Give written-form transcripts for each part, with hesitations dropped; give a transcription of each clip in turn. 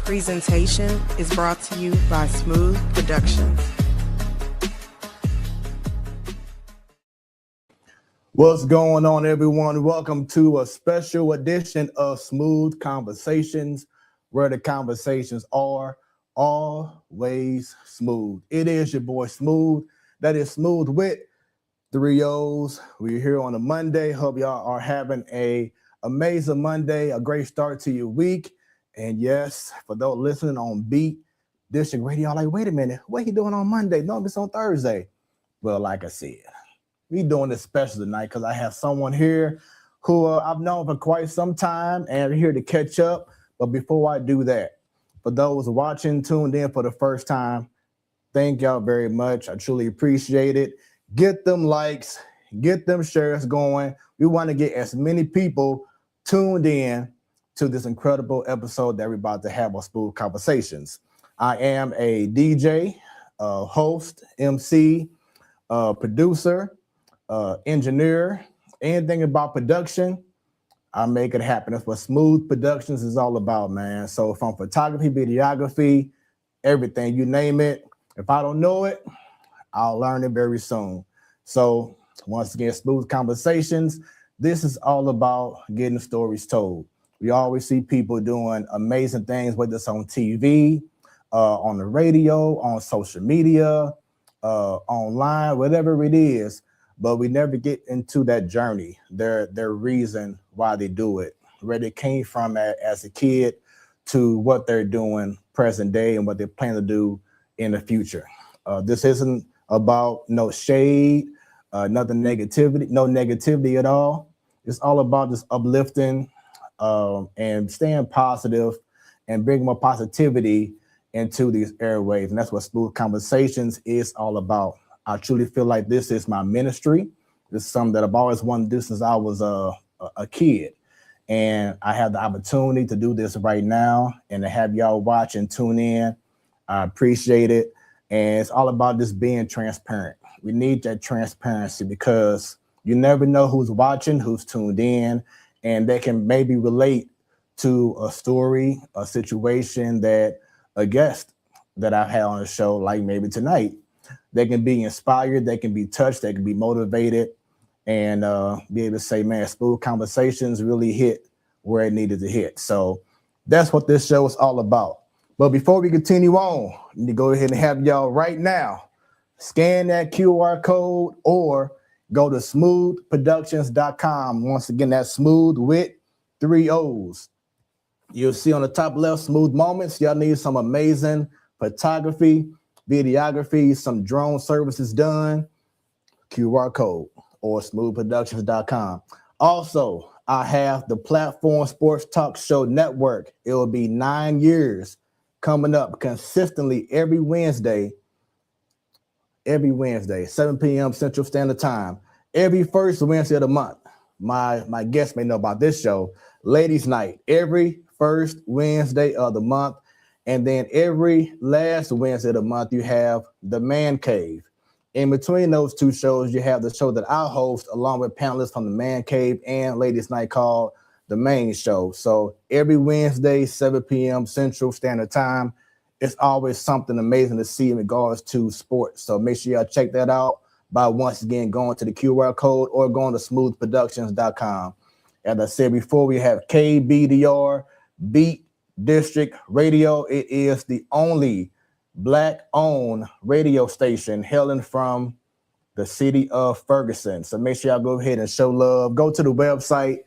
presentation is brought to you by Smoooth Productions. What's going on, everyone? Welcome to a special edition of Smoooth Conversations, where the conversations are always smooth. It is your boy Smooth. That is Smooth with 3 O's. We're here on a Monday. Hope y'all are having an amazing Monday, a great start to your week. And yes, for those listening on Beat District Radio, like, wait a minute, what are you doing on Monday? No, it's on Thursday. Well, like I said, we doing this special tonight because I have someone here who I've known for quite some time and here to catch up. But before I do that, for those watching, tuned in for the first time, thank y'all very much. I truly appreciate it. Get them likes, get them shares going. We want to get as many people tuned in to this incredible episode that we're about to have on Smoooth Conversations. I am a DJ, host, MC, producer, engineer, anything about production, I make it happen. That's what Smoooth Productions is all about, man. So from photography, videography, everything, you name it. If I don't know it, I'll learn it very soon. So once again, Smoooth Conversations, this is all about getting stories told. We always see people doing amazing things, whether it's on TV, on the radio, on social media, online, whatever it is. But we never get into that journey, their reason why they do it, where they came from as a kid to what they're doing present day and what they plan to do in the future. This isn't about no shade, nothing negativity, no negativity at all. It's all about just uplifting and staying positive and bringing more positivity into these airwaves. And that's what Smoooth Conversations is all about. I truly feel like this is my ministry. This is something that I've always wanted to do since I was a kid. And I have the opportunity to do this right now and to have y'all watch and tune in. I appreciate it. And it's all about just being transparent. We need that transparency because you never know who's watching, who's tuned in, and they can maybe relate to a story, a situation that a guest that I've had on the show, like maybe tonight. They can be inspired, they can be touched, they can be motivated, and be able to say, man, Smoooth Conversations really hit where it needed to hit. So that's what this show is all about. But before we continue on, let me go ahead and have y'all right now scan that QR code or go to smoothproductions.com. Once again, that's Smooth with 3 O's. You'll see on the top left, Smooth Moments. Y'all need some amazing photography, videography, some drone services done, QR code or smoothproductions.com. Also, I have the Platform Sports Talk Show Network. It will be 9 years coming up consistently every Wednesday, 7 p.m. Central Standard Time, every first Wednesday of the month. My guests may know about this show, Ladies Night, every first Wednesday of the month. And then every last Wednesday of the month, you have the Man Cave. In between those two shows, you have the show that I host along with panelists from the Man Cave and Ladies Night called The Main Show. So every Wednesday, 7 p.m. Central Standard Time, it's always something amazing to see in regards to sports. So make sure y'all check that out by once again going to the QR code or going to smoothproductions.com. As I said before, we have KBDR, Beat District Radio. It is the only Black-owned radio station hailing from the city of Ferguson. So make sure y'all go ahead and show love. Go to the website,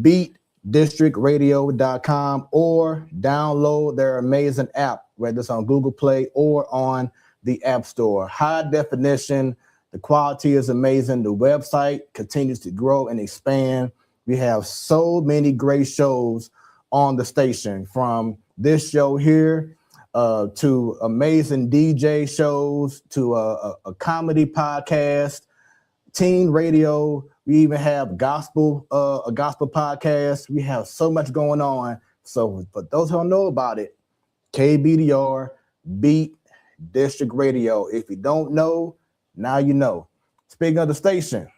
beatdistrictradio.com, or download their amazing app, whether it's on Google Play or on the App Store. High definition. The quality is amazing. The website continues to grow and expand. We have so many great shows on the station, from this show here to amazing DJ shows to a comedy podcast, teen radio. We even have a gospel podcast. We have so much going on. So for those who don't know about it, KBDR, Beat District Radio. If you don't know, now you know. Speaking of the station,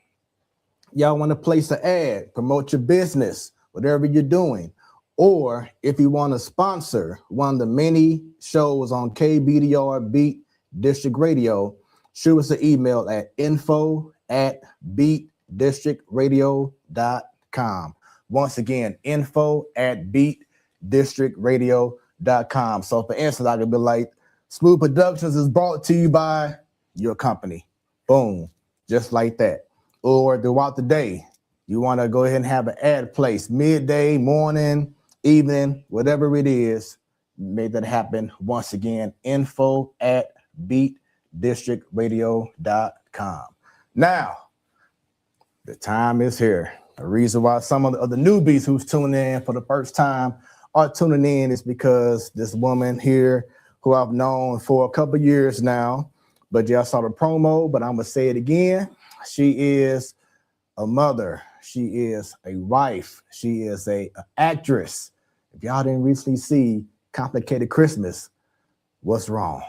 y'all want to place an ad, promote your business, whatever you're doing, Or if you want to sponsor one of the many shows on KBDR Beat District Radio, shoot us an email at info@beatdistrictradio.com. Once again, info@beatdistrictradio.com. So for instance, I could be like, Smooth Productions is brought to you by your company. Boom, just like that. Or throughout the day, you want to go ahead and have an ad placed midday, morning, evening, whatever it is, make that happen. Once again, info@beatdistrictradio.com. Now, the time is here. The reason why some of the newbies who's tuning in for the first time are tuning in is because this woman here, who I've known for a couple years now, but yeah, I saw the promo, but I'm gonna say it again. She is a mother. She is a wife. She is a actress. If y'all didn't recently see Complicated Christmas, what's wrong?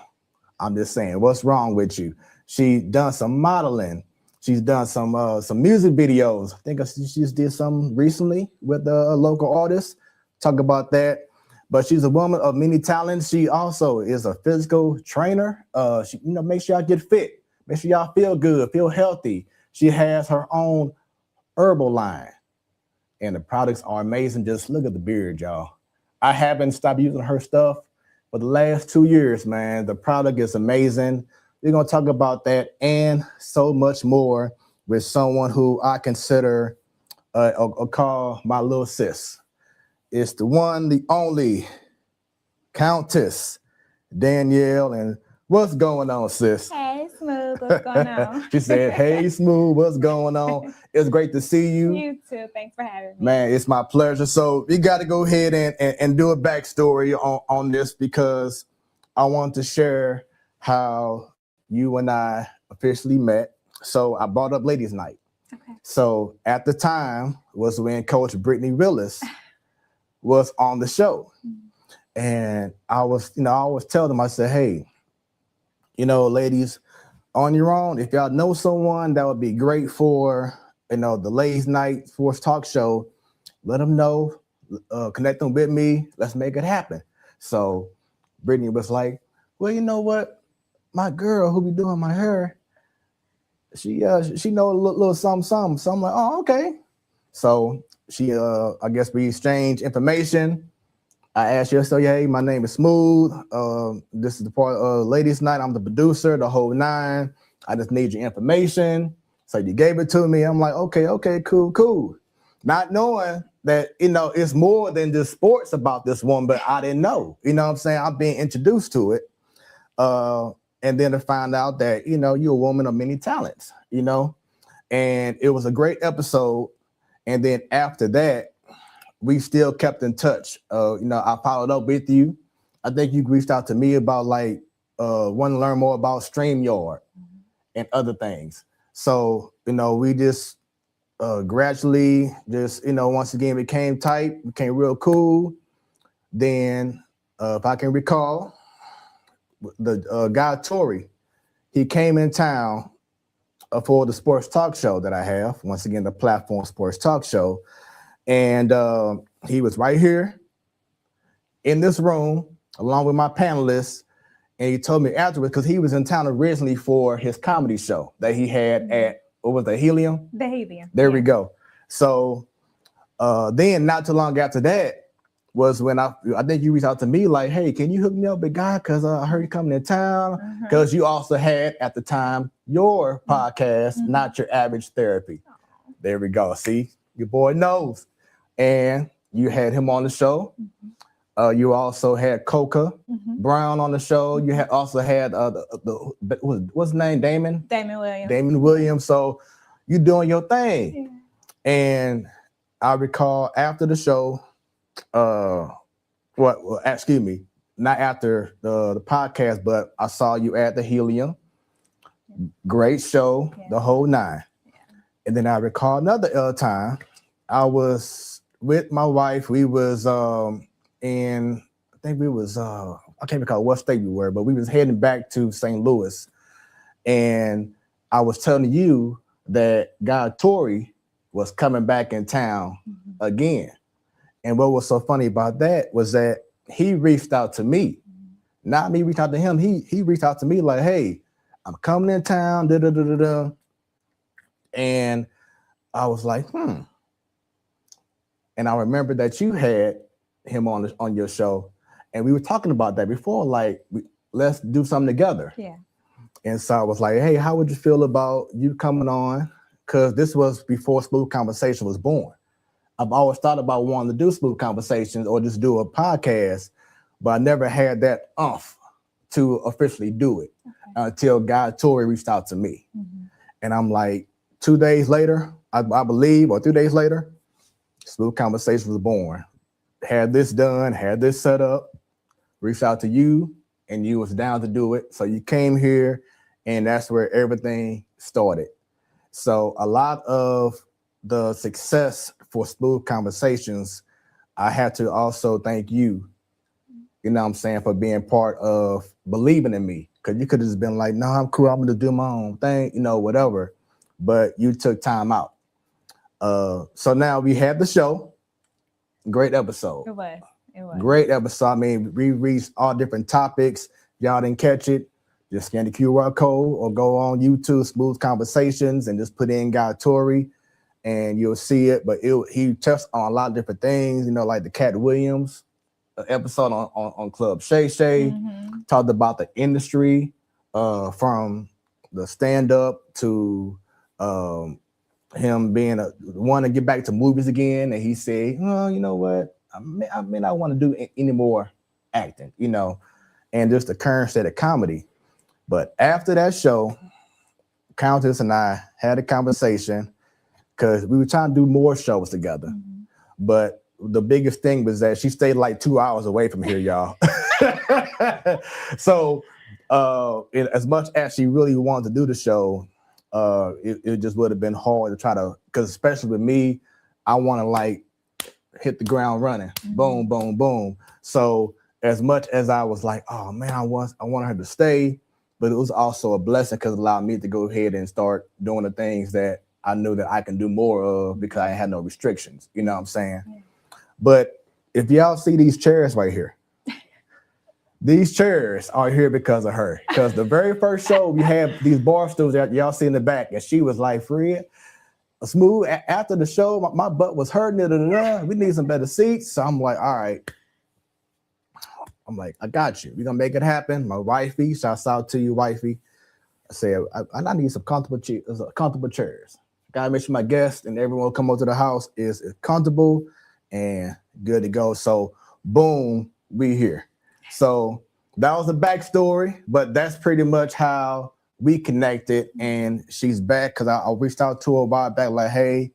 I'm just saying, what's wrong with you? She done some modeling. She's done some music videos. I think she just did some recently with a local artist. Talk about that. But she's a woman of many talents. She also is a physical trainer. She, make sure y'all get fit. Make sure y'all feel good, feel healthy. She has her own herbal line, and the products are amazing. Just look at the beard, y'all. I haven't stopped using her stuff for the last 2 years, man. The product is amazing. We're gonna talk about that and so much more with someone who I consider call my little sis. It's the one, the only Countess Danielle. And what's going on, sis? Hey, Smooth, what's going on? She said, hey, Smooth, what's going on? It's great to see you. You too. Thanks for having me. Man, it's my pleasure. So we got to go ahead and do a backstory on this, because I want to share how you and I officially met. So I brought up Ladies Night. Okay. So at the time was when Coach Brittany Willis was on the show. And I was, I always tell them, I said, hey, ladies, on your own, if y'all know someone that would be great for, the Ladies Night Sports Talk Show, let them know, connect them with me. Let's make it happen. So Brittany was like, well, you know what? My girl who be doing my hair, she know a little something. So I'm like, oh, okay. So she, I guess we exchanged information. I asked her, so hey, my name is Smooth. This is the part of Ladies Night. I'm the producer, the whole nine. I just need your information. So you gave it to me. I'm like, okay, cool. Not knowing that, it's more than just sports about this one, but I didn't know. You know what I'm saying? I'm being introduced to it. And then to find out that, you're a woman of many talents, and it was a great episode. And then after that, we still kept in touch. I followed up with you. I think you reached out to me about wanting to learn more about StreamYard and other things. So, we just gradually just, once again, became tight, became real cool. Then, if I can recall, the guy, Tori, he came in town for the sports talk show that I have. Once again, the Platform Sports Talk Show. And he was right here in this room along with my panelists. And he told me afterwards, because he was in town originally for his comedy show that he had at, what was the Helium? The Helium. There we go. So then not too long after that was when I think you reached out to me like, hey, can you hook me up with guy? Because I heard you coming in town. Because you also had at the time your podcast, Not Your Average Therapy. There we go. See, your boy knows. And you had him on the show. You also had Coca Brown on the show. You had also had what's his name? Damon Williams. Damon Williams. So you doing your thing. Yeah. And I recall after the show, excuse me, not after the podcast, but I saw you at the Helium. Great show, the whole nine. Yeah. And then I recall another time I was with my wife. We was in, I think we was, I can't recall what state we were, but we was heading back to St. Louis. And I was telling you that guy Tori was coming back in town again. And what was so funny about that was that he reached out to me, not me reached out to him. He reached out to me like, hey, I'm coming in town, da da da da da. And I was like, And I remember that you had him on your show, and we were talking about that before, like, let's do something together. Yeah. And so I was like, hey, how would you feel about you coming on? Because this was before Smoooth Conversation was born. I've always thought about wanting to do Smoooth Conversations or just do a podcast, but I never had that umph to officially do it until Guy Torrey reached out to me. Mm-hmm. And I'm like, 2 days later, I believe, or 3 days later, Smoooth Conversation was born. Had this done, had this set up, reached out to you, and you was down to do it. So you came here, and that's where everything started. So a lot of the success for Smoooth Conversations, I had to also thank you, you know what I'm saying, for being part of believing in me. Because you could have just been like, no, I'm cool, I'm going to do my own thing, you know, whatever. But you took time out. So now we have the show. Great episode. It was. Great episode. I mean, we reached all different topics. Y'all didn't catch it, just scan the QR code or go on YouTube, Smoooth Conversations, and just put in Guy Torrey, and you'll see it. But he touched on a lot of different things, you know, like the Cat Williams episode on Club Shay Shay, talked about the industry, from the stand-up to him being want to get back to movies again. And he said, oh, you know what? I may not want to do any more acting, you know, and just the current state of comedy. But after that show, Countess and I had a conversation because we were trying to do more shows together. But the biggest thing was that she stayed like 2 hours away from here, y'all. So as much as she really wanted to do the show, it just would have been hard to try to, because especially with me, I want to like hit the ground running, boom, boom, boom. So as much as I was like, oh man, I wanted her to stay, but it was also a blessing because it allowed me to go ahead and start doing the things that I knew that I can do more of because I had no restrictions. You know what I'm saying? Yeah. But if y'all see these chairs right here, these chairs are here because of her. Because the very first show, we had these bar stools that y'all see in the back, and she was like, Fred, Smooth, after the show, my butt was hurting. We need some better seats. So I'm like, all right. I'm like, I got you. We're going to make it happen. My wifey, shouts out to you, wifey. I said, I need some comfortable chairs. Got to make sure my guests and everyone who come over to the house is comfortable and good to go. So boom, we here. So that was the backstory, but that's pretty much how we connected, and she's back because I reached out to her a while back like, hey,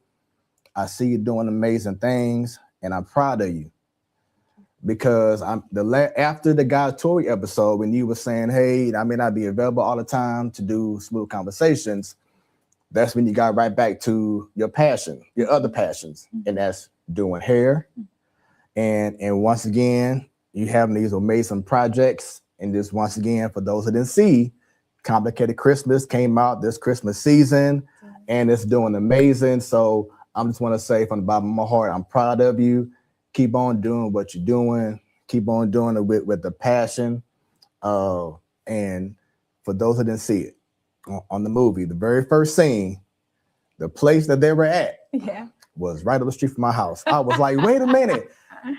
I see you doing amazing things, and I'm proud of you. Because after the Guy Torrey episode, when you were saying, hey, I may not be available all the time to do Smoooth Conversations, that's when you got right back to your passion, your other passions, and that's doing hair. And once again, you have these amazing projects. And just once again, for those who didn't see, Complicated Christmas came out this Christmas season, and it's doing amazing. So I just want to say from the bottom of my heart, I'm proud of you. Keep on doing what you're doing. Keep on doing it with the passion. And for those who didn't see it on the movie, the very first scene, the place that they were at was right up the street from my house. I was like, wait a minute.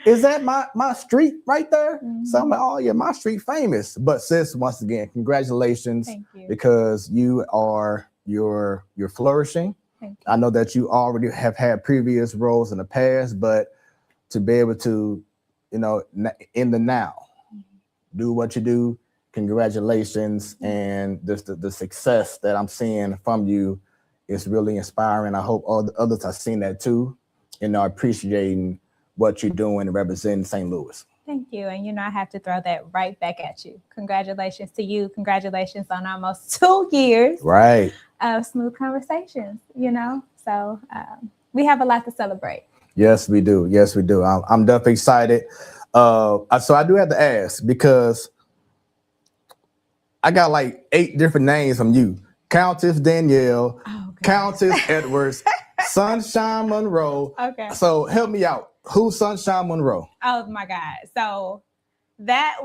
Is that my street right there? So I'm like, oh yeah, my street famous. But sis, once again, congratulations. Thank you. Because you're flourishing. Thank you. I know that you already have had previous roles in the past, but to be able to, you know, in the now, do what you do, congratulations. And the success that I'm seeing from you is really inspiring. I hope all the others have seen that too, and are appreciating what you're doing and representing St. Louis. Thank you. And, you know, I have to throw that right back at you. Congratulations to you. Congratulations on almost 2 years of Smoooth Conversations, you know. So we have a lot to celebrate. Yes, we do. Yes, we do. I'm definitely excited. So I do have to ask, because I got like 8 different names from you. Countess Danielle, Countess Edwards, Sunshine Monroe. Okay. So help me out. Who's Sunshine Monroe? Oh my God. So that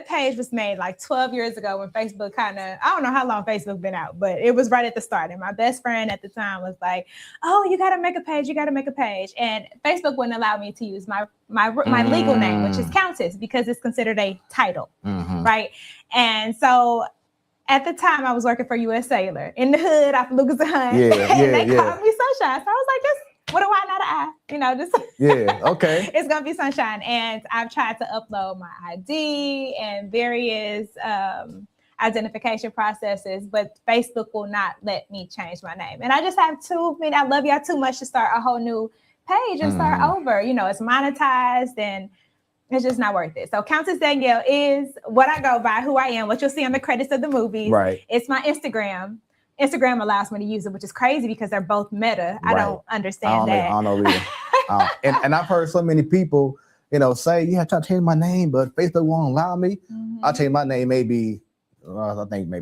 page was made like 12 years ago when Facebook I don't know how long Facebook been out, but it was right at the start. And my best friend at the time was like, oh, you got to make a page. You got to make a page. And Facebook wouldn't allow me to use my legal name, which is Countess, because it's considered a title. Right. And so at the time I was working for U.S. Sailor in the hood off Lucas Hunt. And they called me Sunshine. So I was like, what do I not just it's gonna be Sunshine. And I've tried to upload my ID and various identification processes, but Facebook will not let me change my name. And I just have I love y'all too much to start a whole new page and start over. It's monetized and it's just not worth it. So Countess Danielle is what I go by, who I am, what you'll see on the credits of the movies. Right. It's my Instagram. Instagram allows me to use it, which is crazy because they're both meta. I don't understand that. I don't know either. And I've heard so many people, say, yeah, I try to change my name, but Facebook won't allow me. I'll change my name maybe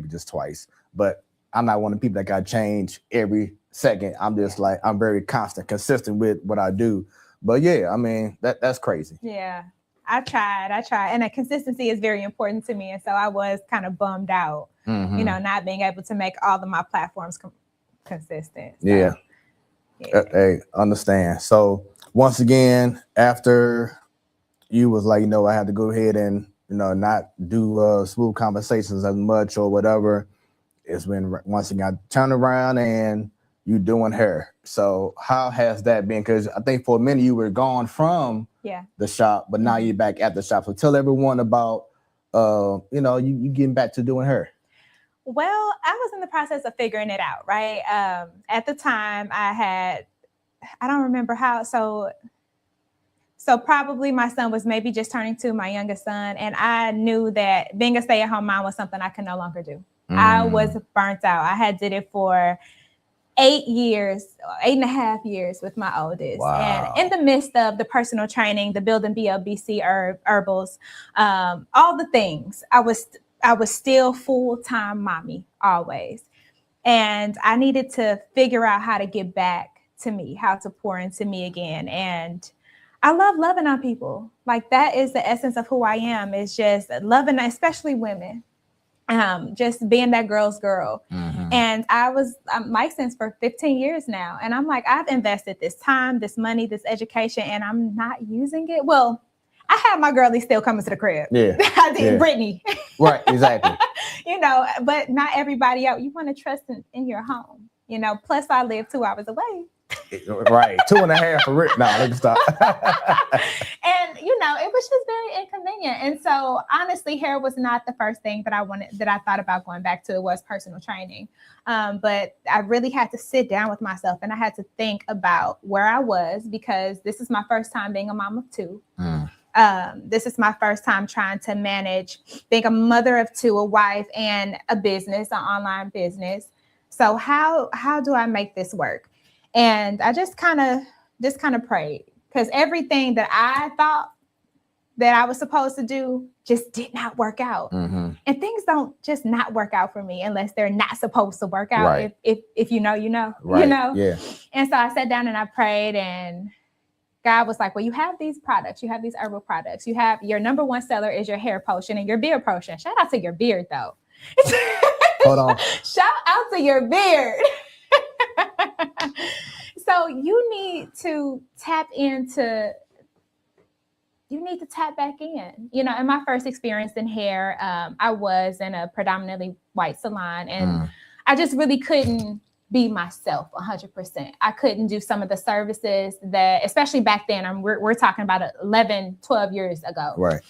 just twice, but I'm not one of the people that got changed every second. I'm just I'm very consistent with what I do. But yeah, I mean, that's crazy. Yeah, I tried. And the consistency is very important to me. And so I was kind of bummed out. Not being able to make all of my platforms consistent. So, Hey, understand. So once again, after you was like, I had to go ahead and, not do Smooth Conversations as much or whatever, it's when once again, I turn around and you doing hair. So how has that been? Because I think for a minute you were gone from the shop, but now you're back at the shop. So tell everyone about, you getting back to doing hair. Well, I was in the process of figuring it out, right? At the time I don't remember how, so probably my son was maybe just turning 2, my youngest son, and I knew that being a stay-at-home mom was something I could no longer do. I was burnt out. I had did it for 8.5 years with my oldest. Wow. And in the midst of the personal training, the building BLBC herbals, all the things, I was still full-time mommy always. And I needed to figure out how to get back to me, how to pour into me again. And I love loving on people. Like that is the essence of who I am, is just loving, especially women, just being that girl's girl. And I'm licensed for 15 years now. And I'm like, I've invested this time, this money, this education, and I'm not using it. Well, I have my girlies still coming to the crib. Yeah. I did Brittany. Right, exactly. But not everybody else. You want to trust in your home. Plus I live 2 hours away. Right. 2.5 for Rick. No, let me stop. And it was just very inconvenient. And so honestly, hair was not the first thing that I thought about going back to. It was personal training. But I really had to sit down with myself and I had to think about where I was, because this is my first time being a mom of 2. This is my first time trying to manage being a mother of 2, a wife, and a business, an online business. So how do I make this work? And I just kind of prayed, because everything that I thought that I was supposed to do just did not work out. And things don't just not work out for me unless they're not supposed to work out. Right. If you know, right. Yeah. And so I sat down and I prayed, and God was like, well, you have these products, you have these herbal products, you have your number one seller is your hair potion and your beard potion. Shout out to your beard though. Hold on. Shout out to your beard. So you need to tap back in. In my first experience in hair, I was in a predominantly white salon, and I just really couldn't be myself 100%. I couldn't do some of the services that, especially back then, we're talking about 11, 12 years ago. Right.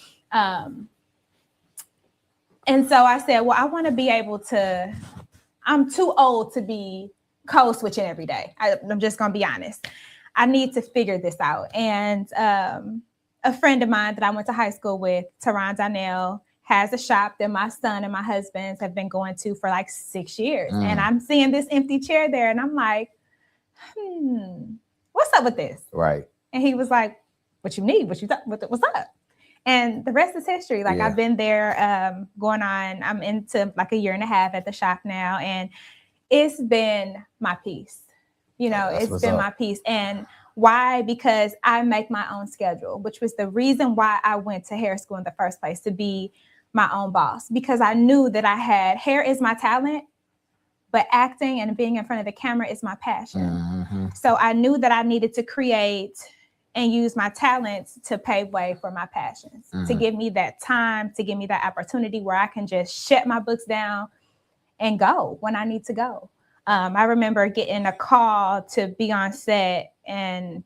And so I said, well, I want to be able to, I'm too old to be code switching every day. I'm just going to be honest. I need to figure this out. And a friend of mine that I went to high school with, Danielle, has a shop that my son and my husband have been going to for like 6 years. And I'm seeing this empty chair there, and I'm like, what's up with this? Right. And he was like, what you need? What's up? And the rest is history. Like I've been there I'm into like 1.5 years at the shop now. And it's been my peace. It's been my peace. And Why? Because I make my own schedule, which was the reason why I went to hair school in the first place, to be my own boss, because I knew that hair is my talent, but acting and being in front of the camera is my passion. So I knew that I needed to create and use my talents to pave way for my passions, to give me that time, to give me that opportunity where I can just shut my books down and go when I need to go. I remember getting a call to be on set and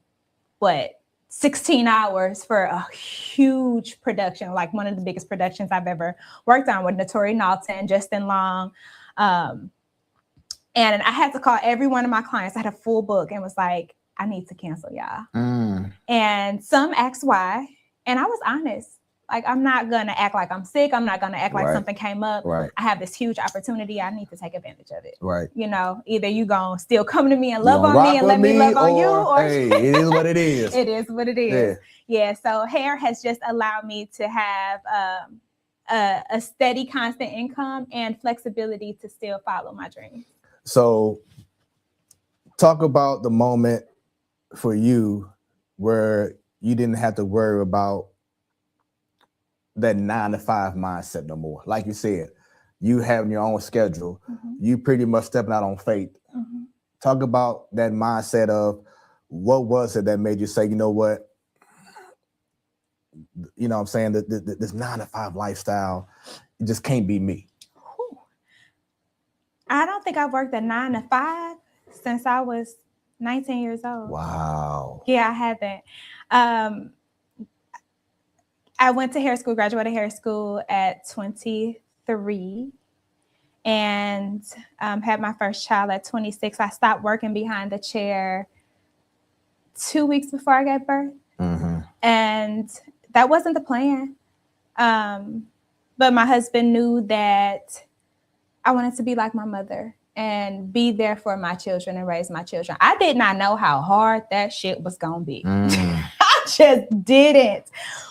16 hours for a huge production, like one of the biggest productions I've ever worked on, with Naturi Naughton, Justin Long. And I had to call every one of my clients. I had a full book and was like, I need to cancel, y'all. And some asked why. And I was honest. Like, I'm not going to act like I'm sick. I'm not going to act like something came up. I have this huge opportunity. I need to take advantage of it. You know, either you going to still come to me and love on me and let me love on you. Or hey, it is what it is. It is what it is. Yeah. So hair has just allowed me to have a steady, constant income and flexibility to still follow my dreams. So talk about the moment for you where you didn't have to worry about that 9-to-5 mindset no more. Like you said, you having your own schedule, you pretty much stepping out on faith. Talk about that mindset of what was it that made you say, you know what, I'm saying, that this 9-to-5 lifestyle, it just can't be me. I don't think I've worked a 9-to-5 since I was 19 years old. Wow. Yeah, I haven't. I went to hair school, graduated hair school at 23 and had my first child at 26. I stopped working behind the chair 2 weeks before I gave birth. And that wasn't the plan. But my husband knew that I wanted to be like my mother and be there for my children and raise my children. I did not know how hard that shit was going to be. I just didn't.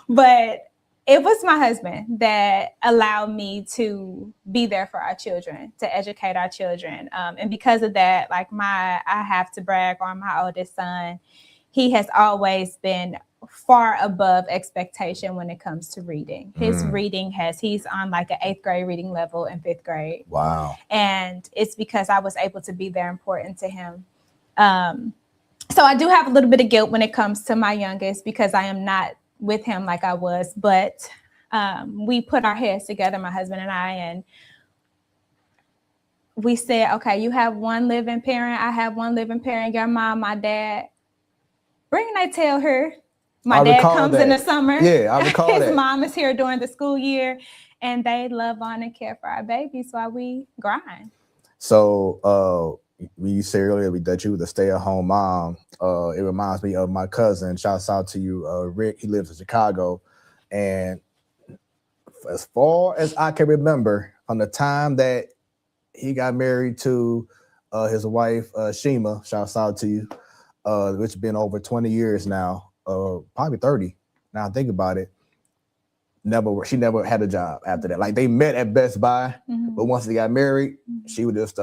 But it was my husband that allowed me to be there for our children, to educate our children. And because of that, like I have to brag on my oldest son. He has always been far above expectation when it comes to reading. His reading he's on like an 8th grade reading level in 5th grade. Wow. And it's because I was able to be there important to him. So I do have a little bit of guilt when it comes to my youngest because I am not with him like I was, but we put our heads together, my husband and I, and we said, okay, you have one living parent, I have one living parent, your mom, my dad. Bring and I tell her, my dad comes in the summer. Yeah, I recall His that. mom is here during the school year, and they love on and care for our babies while we grind. So when you said earlier that you were the stay-at-home mom, it reminds me of my cousin. Shouts out to you, Rick. He lives in Chicago. And as far as I can remember, from the time that he got married to his wife, Shima, shouts out to you, which has been over 20 years now, probably 30. Now think about it. She never had a job after that. Like they met at Best Buy, but once they got married, she would just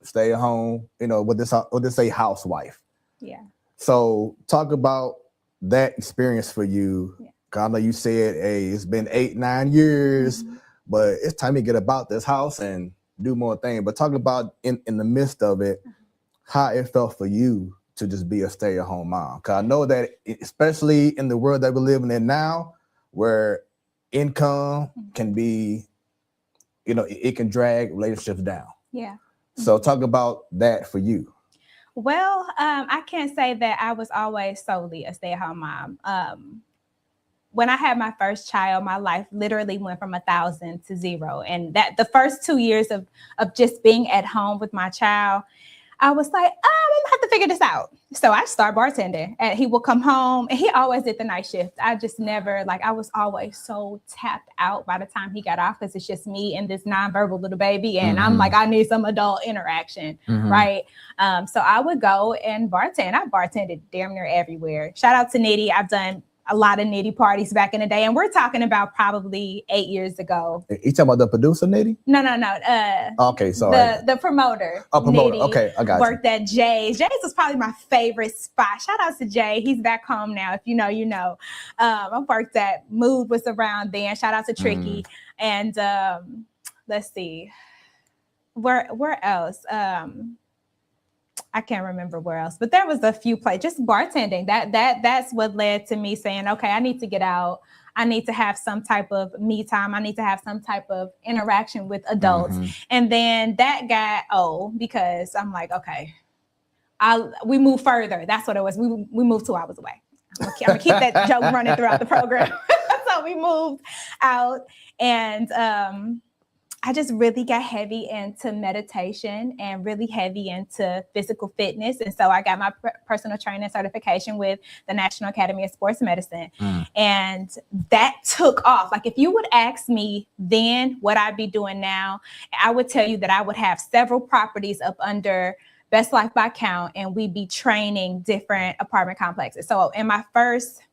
stay at home, what they say, housewife. Yeah. So talk about that experience for you. Yeah. I know you said, hey, it's been 8-9 years, but it's time to get about this house and do more things. But talk about in the midst of it, how it felt for you to just be a stay-at-home mom. Because I know that, especially in the world that we're living in now, where income can be, it can drag relationships down. Yeah. So talk about that for you. Well, I can't say that I was always solely a stay-at-home mom. When I had my first child, my life literally went from 1,000 to 0. And that the first 2 years of just being at home with my child, I was like, I'm gonna have to figure this out. So I started bartending, and he will come home, and he always did the night shift. I just never, I was always so tapped out by the time he got off, because it's just me and this nonverbal little baby. And I'm like, I need some adult interaction, right? So I would go and bartend. I bartended damn near everywhere. Shout out to Nitty. I've done a lot of Nitty parties back in the day. And we're talking about probably 8 years ago. You talking about the producer, Nitty? No. Okay, sorry. The promoter. Oh, promoter. Nitty, okay, I got worked at Jay's. Jay's was probably my favorite spot. Shout out to Jay. He's back home now. If you know, you know. I worked at Mood was around then. Shout out to Tricky. And let's see. Where else? I can't remember where else, but there was a few places, just bartending. That's what led to me saying, okay, I need to get out. I need to have some type of me time. I need to have some type of interaction with adults. And then that got old because I'm like, okay, we moved further. That's what it was. We moved 2 hours away. I'm gonna keep that joke running throughout the program. So we moved out, and I just really got heavy into meditation and really heavy into physical fitness. And so I got my personal training certification with the National Academy of Sports Medicine. And that took off. Like if you would ask me then what I'd be doing now, I would tell you that I would have several properties up under Best Life by Count, and we'd be training different apartment complexes. So in my first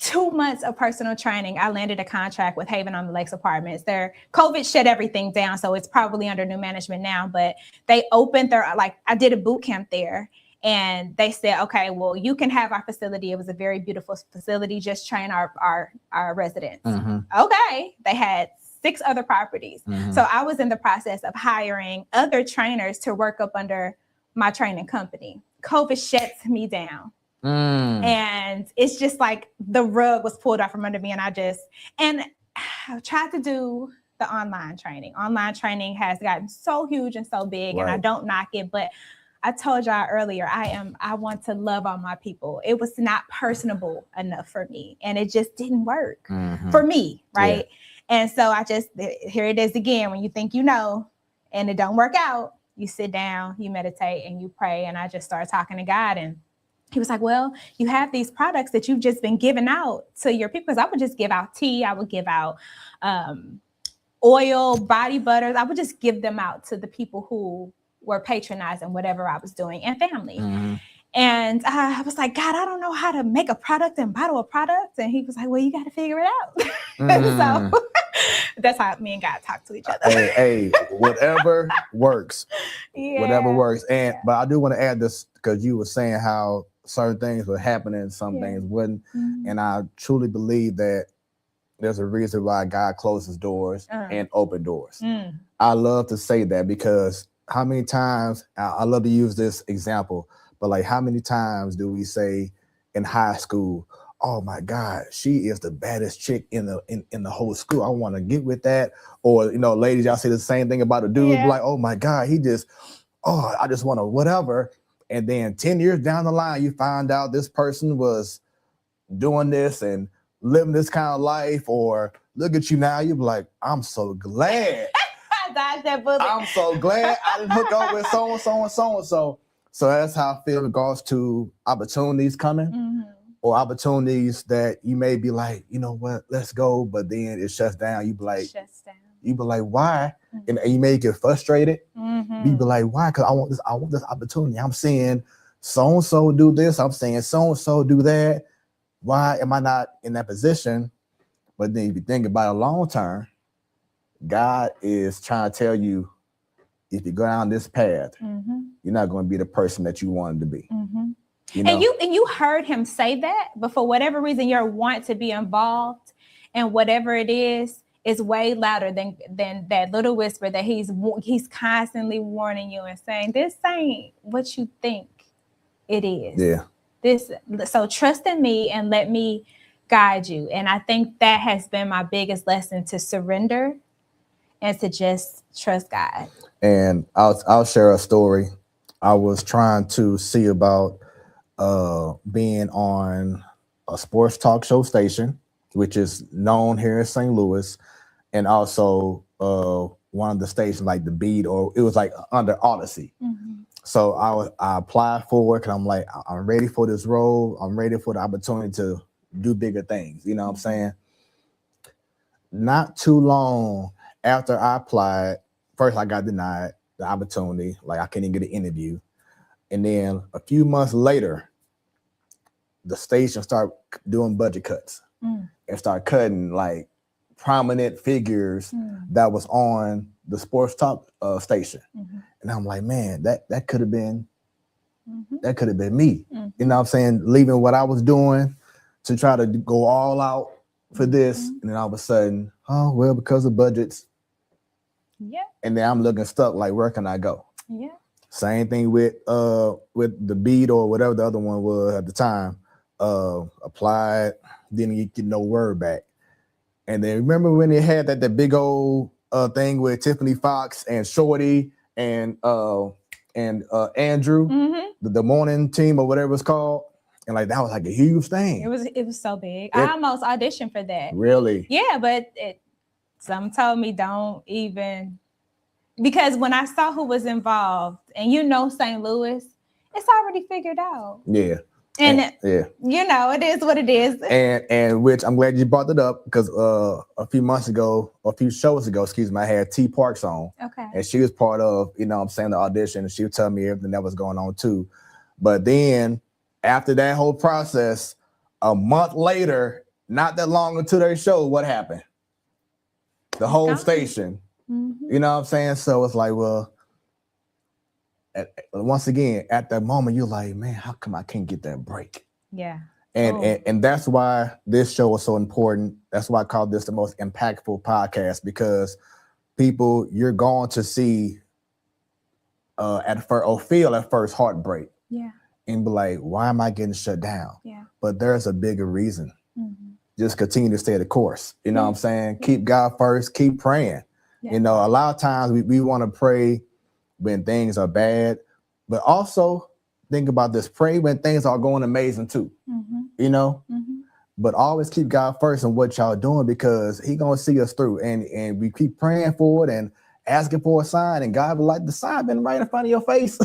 2 months of personal training, I landed a contract with Haven on the Lakes Apartments. Their COVID shut everything down, so it's probably under new management now, but they opened I did a boot camp there, and they said, okay, well, you can have our facility. It was a very beautiful facility. Just train our residents. Okay. They had 6 other properties. So I was in the process of hiring other trainers to work up under my training company. COVID shuts me down. And it's just like the rug was pulled out from under me, and I tried to do the online training. Online training has gotten so huge and so big, and I don't knock it, but I told y'all earlier, I want to love on my people. It was not personable enough for me, and it just didn't work for me, right? And so here it is again, when you think you know, and it don't work out, you sit down, you meditate, and you pray, and I just started talking to God, and he was like, well, you have these products that you've just been giving out to your people. Because I would just give out tea. I would give out oil, body butters. I would just give them out to the people who were patronizing whatever I was doing, and family. And I was like, God, I don't know how to make a product and bottle a product. And he was like, well, you got to figure it out. So that's how me and God talk to each other. Hey, whatever works. Whatever works. And but I do want to add this, because you were saying how certain things were happening, some things wouldn't. And I truly believe that there's a reason why God closes doors and open doors. I love to say that, because how many times, I love to use this example, but like how many times do we say in high school, oh my God, she is the baddest chick in the whole school. I want to get with that. Or, you know, ladies, y'all say the same thing about a dude, like, oh my God, I just want to whatever. And then 10 years down the line, you find out this person was doing this and living this kind of life, or look at you now, you're like, I'm so glad. I'm so glad I didn't hook up with so-and-so. So that's how I feel in regards to opportunities coming, or opportunities that you may be like, you know what, let's go, but then it shuts down. You be like, why? And you may get frustrated. You be like, why? Because I want this opportunity. I'm seeing so-and-so do this. I'm saying so-and-so do that. Why am I not in that position? But then if you think about it long term, God is trying to tell you, if you go down this path, you're not going to be the person that you wanted to be. You know? And you heard him say that, but for whatever reason, your want to be involved and whatever it is way louder than that little whisper that he's constantly warning you and saying, this ain't what you think it is. So trust in me and let me guide you. And I think that has been my biggest lesson, to surrender and to just trust God. And I'll share a story. I was trying to see about being on a sports talk show station, which is known here in St. Louis, and also one of the stations like the Beat, or it was like under Odyssey. So I applied for it, because I'm like, I'm ready for this role. I'm ready for the opportunity to do bigger things. You know what I'm saying? Not too long after I applied, first I got denied the opportunity. Like I couldn't even get an interview. And then a few months later, the station start doing budget cuts and start cutting like prominent figures that was on the sports talk station. And I'm like, man, that could have been me. You know what I'm saying? Leaving what I was doing to try to go all out for this. And then all of a sudden, oh, well, because of budgets. Yeah. And then I'm looking stuck, like, where can I go? Yeah. Same thing with the beat or whatever the other one was at the time. Applied, didn't get no word back. And then remember when they had that big old thing with Tiffany Fox and Shorty and Andrew, the morning team or whatever it's called. And like that was like a huge thing. It was so big. I almost auditioned for that. Really? Yeah, but some told me don't even, because when I saw who was involved, and St. Louis, it's already figured out. Yeah. And it is what it is. And which I'm glad you brought it up because a few shows ago, I had T Parks on. Okay. And she was part of, the audition, and she would tell me everything that was going on too. But then after that whole process, a month later, not that long into their show, what happened? The whole station. You know what I'm saying? So it's like, well, once again, at that moment, you're like, man, how come I can't get that break? Yeah. And that's why this show is so important. That's why I call this the most impactful podcast, because people, you're going to see feel at first heartbreak. Yeah. And be like, why am I getting shut down? Yeah. But there's a bigger reason. Just continue to stay the course. You know what I'm saying? Yeah. Keep God first, keep praying. Yeah. A lot of times we want to pray when things are bad, but also think about this, pray when things are going amazing too, but always keep God first in what y'all doing, because he gonna see us through, and we keep praying for it and asking for a sign, and God will like the sign been right in front of your face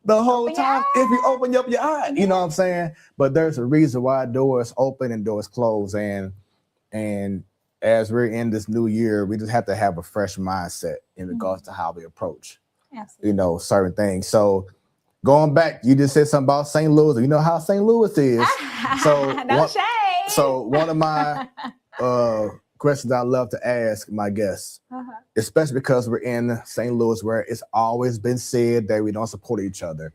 the whole time if you open up your eye, you know what I'm saying? But there's a reason why doors open and doors close, and as we're in this new year, we just have to have a fresh mindset in regards to how we approach, certain things. So going back, you just said something about St. Louis. You know how St. Louis is. So one of my questions I love to ask my guests, especially because we're in St. Louis, where it's always been said that we don't support each other.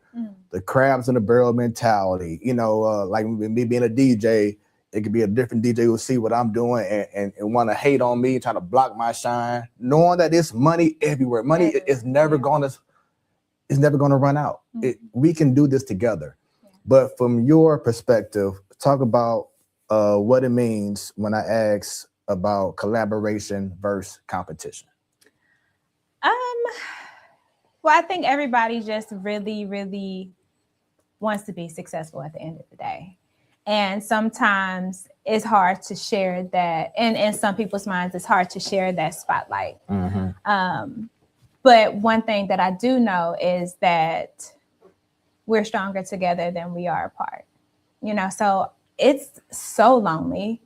The crabs in the barrel mentality, like me being a DJ, it could be a different DJ who will see what I'm doing and want to hate on me, trying to block my shine, knowing that there's money everywhere. Money is never going to run out. We can do this together. But from your perspective, talk about what it means when I ask about collaboration versus competition. Well, I think everybody just really, really wants to be successful at the end of the day. And sometimes it's hard to share that. And in some people's minds, it's hard to share that spotlight. But one thing that I do know is that we're stronger together than we are apart. So it's so lonely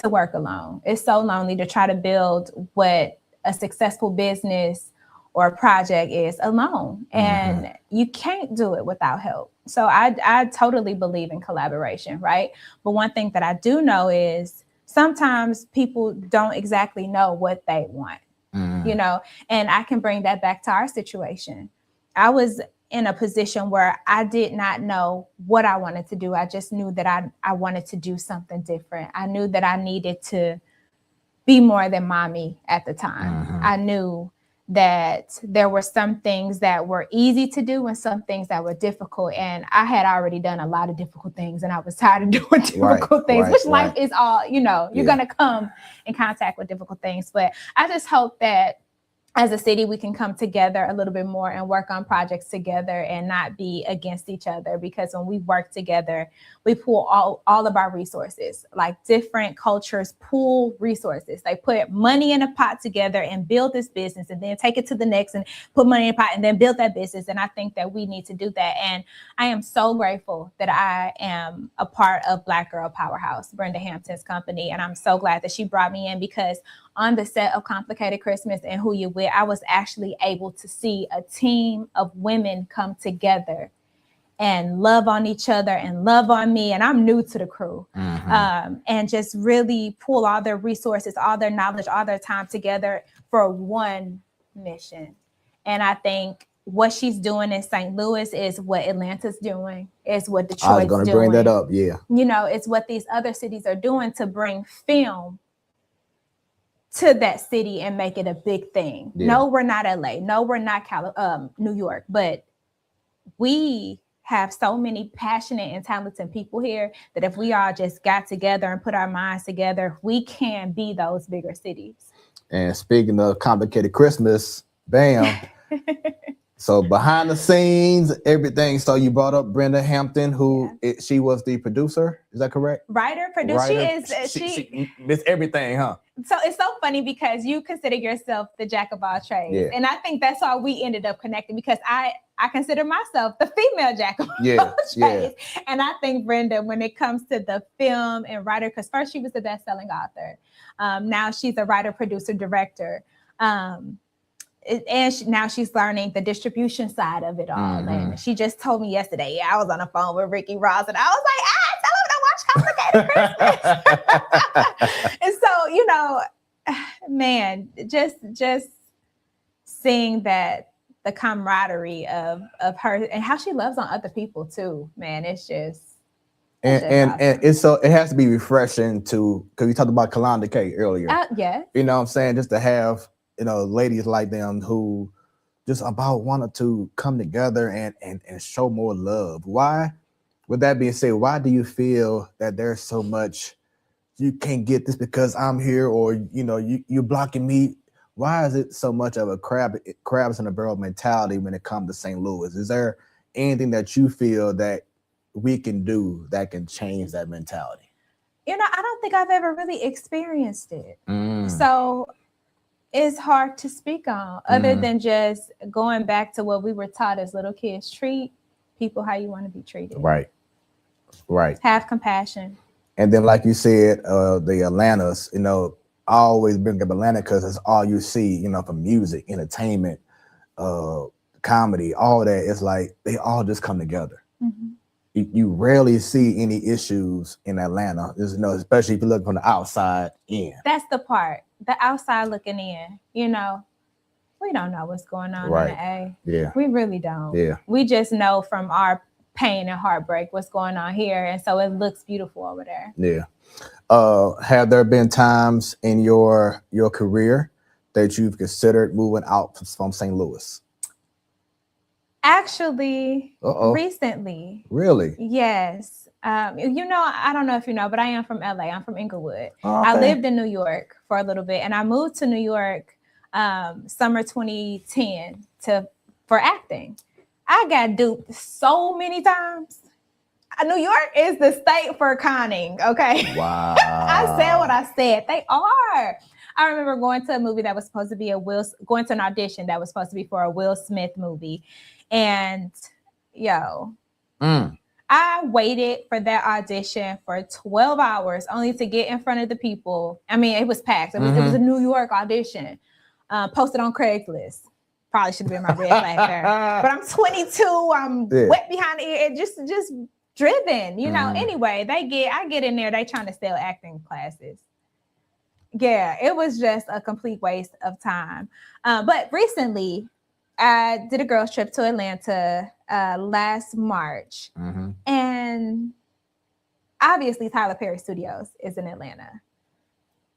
to work alone. It's so lonely to try to build what a successful business or a project is alone. And you can't do it without help. So I totally believe in collaboration, right? But one thing that I do know is sometimes people don't exactly know what they want, and I can bring that back to our situation. I was in a position where I did not know what I wanted to do. I just knew that I wanted to do something different. I knew that I needed to be more than mommy at the time. I knew that there were some things that were easy to do and some things that were difficult. And I had already done a lot of difficult things, and I was tired of doing difficult things, which life is all, you're going to come in contact with difficult things. But I just hope that as a city, we can come together a little bit more and work on projects together and not be against each other, because when we work together, we pool all of our resources. Like different cultures pool resources. They put money in a pot together and build this business, and then take it to the next and put money in a pot and then build that business. And I think that we need to do that. And I am so grateful that I am a part of Black Girl Powerhouse, Brenda Hampton's company. And I'm so glad that she brought me in, because on the set of Complicated Christmas and Who You With, I was actually able to see a team of women come together and love on each other and love on me. And I'm new to the crew. And just really pull all their resources, all their knowledge, all their time together for one mission. And I think what she's doing in St. Louis is what Atlanta's doing, is what Detroit's doing. I was going to bring that up, yeah. You know, it's what these other cities are doing to bring film to that city and make it a big thing. Yeah. No, we're not LA. No, we're not New York. But we have so many passionate and talented people here that if we all just got together and put our minds together, we can be those bigger cities. And speaking of complicated Christmas, bam. So behind the scenes, everything. So you brought up Brenda Hampton, who she was the producer. Is that correct? Writer, producer. She missed everything, huh? So it's so funny because you consider yourself the jack of all trades. Yeah. And I think that's why we ended up connecting, because I consider myself the female jack of all trades. Yeah. And I think Brenda, when it comes to the film and writer, because first she was the best-selling author. Now she's a writer, producer, director. And now she's learning the distribution side of it all. And she just told me yesterday, I was on the phone with Ricky Ross, and I was like, tell him to watch Complicated Christmas. And so, you know, man, just seeing that, the camaraderie of her and how she loves on other people too, man, it's just. And it's so it has to be refreshing to, because we talked about Kalonda K earlier. Yeah. You know what I'm saying? Just to have, you know, ladies like them who just about wanted to come together and show more love. Why, with that being said, why do you feel that there's so much, you can't get this because I'm here, or, you know, you're blocking me? Why is it so much of a crabs in a barrel mentality when it comes to St. Louis? Is there anything that you feel that we can do that can change that mentality? You know, I don't think I've ever really experienced it. So it's hard to speak on, other than just going back to what we were taught as little kids: treat people how you want to be treated. Right. Have compassion. And then, like you said, the Atlantas, you know, I always bring up Atlanta because it's all you see, you know, from music, entertainment, comedy, all that. It's like they all just come together. You rarely see any issues in Atlanta, you know, especially if you look from the outside in. That's the part. The outside looking in, you know, we don't know what's going on in the A. Yeah. We really don't. Yeah. We just know from our pain and heartbreak what's going on here. And so it looks beautiful over there. Yeah. Have there been times in your career that you've considered moving out from St. Louis? Actually, recently. Really? Yes. You know, I don't know if you know, but I am from LA. I'm from Inglewood. Oh, okay. I lived in New York for a little bit, and I moved to New York summer 2010 for acting. I got duped so many times. New York is the state for conning, okay? Wow. I said what I said. They are. I remember going to a movie that was supposed to be going to an audition that was supposed to be for a Will Smith movie. And I waited for that audition for 12 hours only to get in front of the people. I mean, it was packed. It was a New York audition, posted on Craigslist. Probably should have been my red flag there. But I'm 22. I'm wet behind the ear. Just driven, you know. Anyway, I get in there. They trying to sell acting classes. Yeah, it was just a complete waste of time. But recently, I did a girls trip to Atlanta last March. And obviously Tyler Perry Studios is in Atlanta.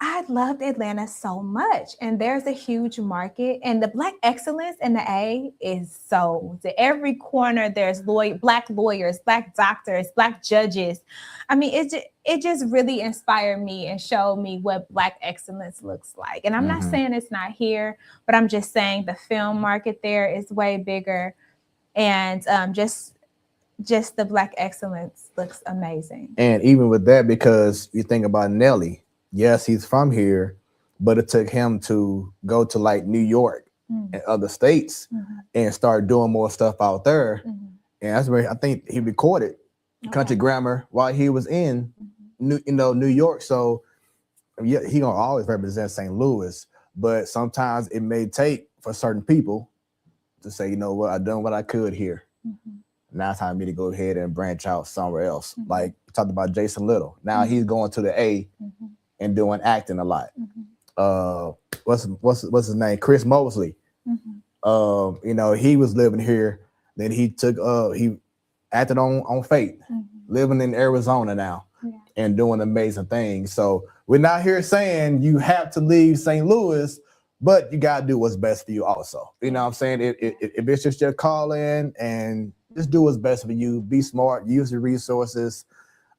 I loved Atlanta so much, and there's a huge market, and the Black excellence in the A is so to every corner. There's Black lawyers, Black doctors, Black judges. I mean, it just really inspired me and showed me what Black excellence looks like. And I'm not saying it's not here, but I'm just saying the film market there is way bigger, and just the Black excellence looks amazing. And even with that, because you think about Nelly. Yes, he's from here, but it took him to go to like New York and other states and start doing more stuff out there. And that's where I think he recorded Country Grammar while he was in New York. So yeah, he gonna always represent St. Louis, but sometimes it may take for certain people to say, you know what, I done what I could here. now it's time for me to go ahead and branch out somewhere else. Like we talked about Jason Little. Now he's going to the A and doing acting a lot. What's his name? Chris Mosley. You know, he was living here. Then he took he acted on Fate, living in Arizona now and doing amazing things. So we're not here saying you have to leave St. Louis, but you gotta do what's best for you also. You know what I'm saying? If it's just your calling, and just do what's best for you. Be smart, use the resources.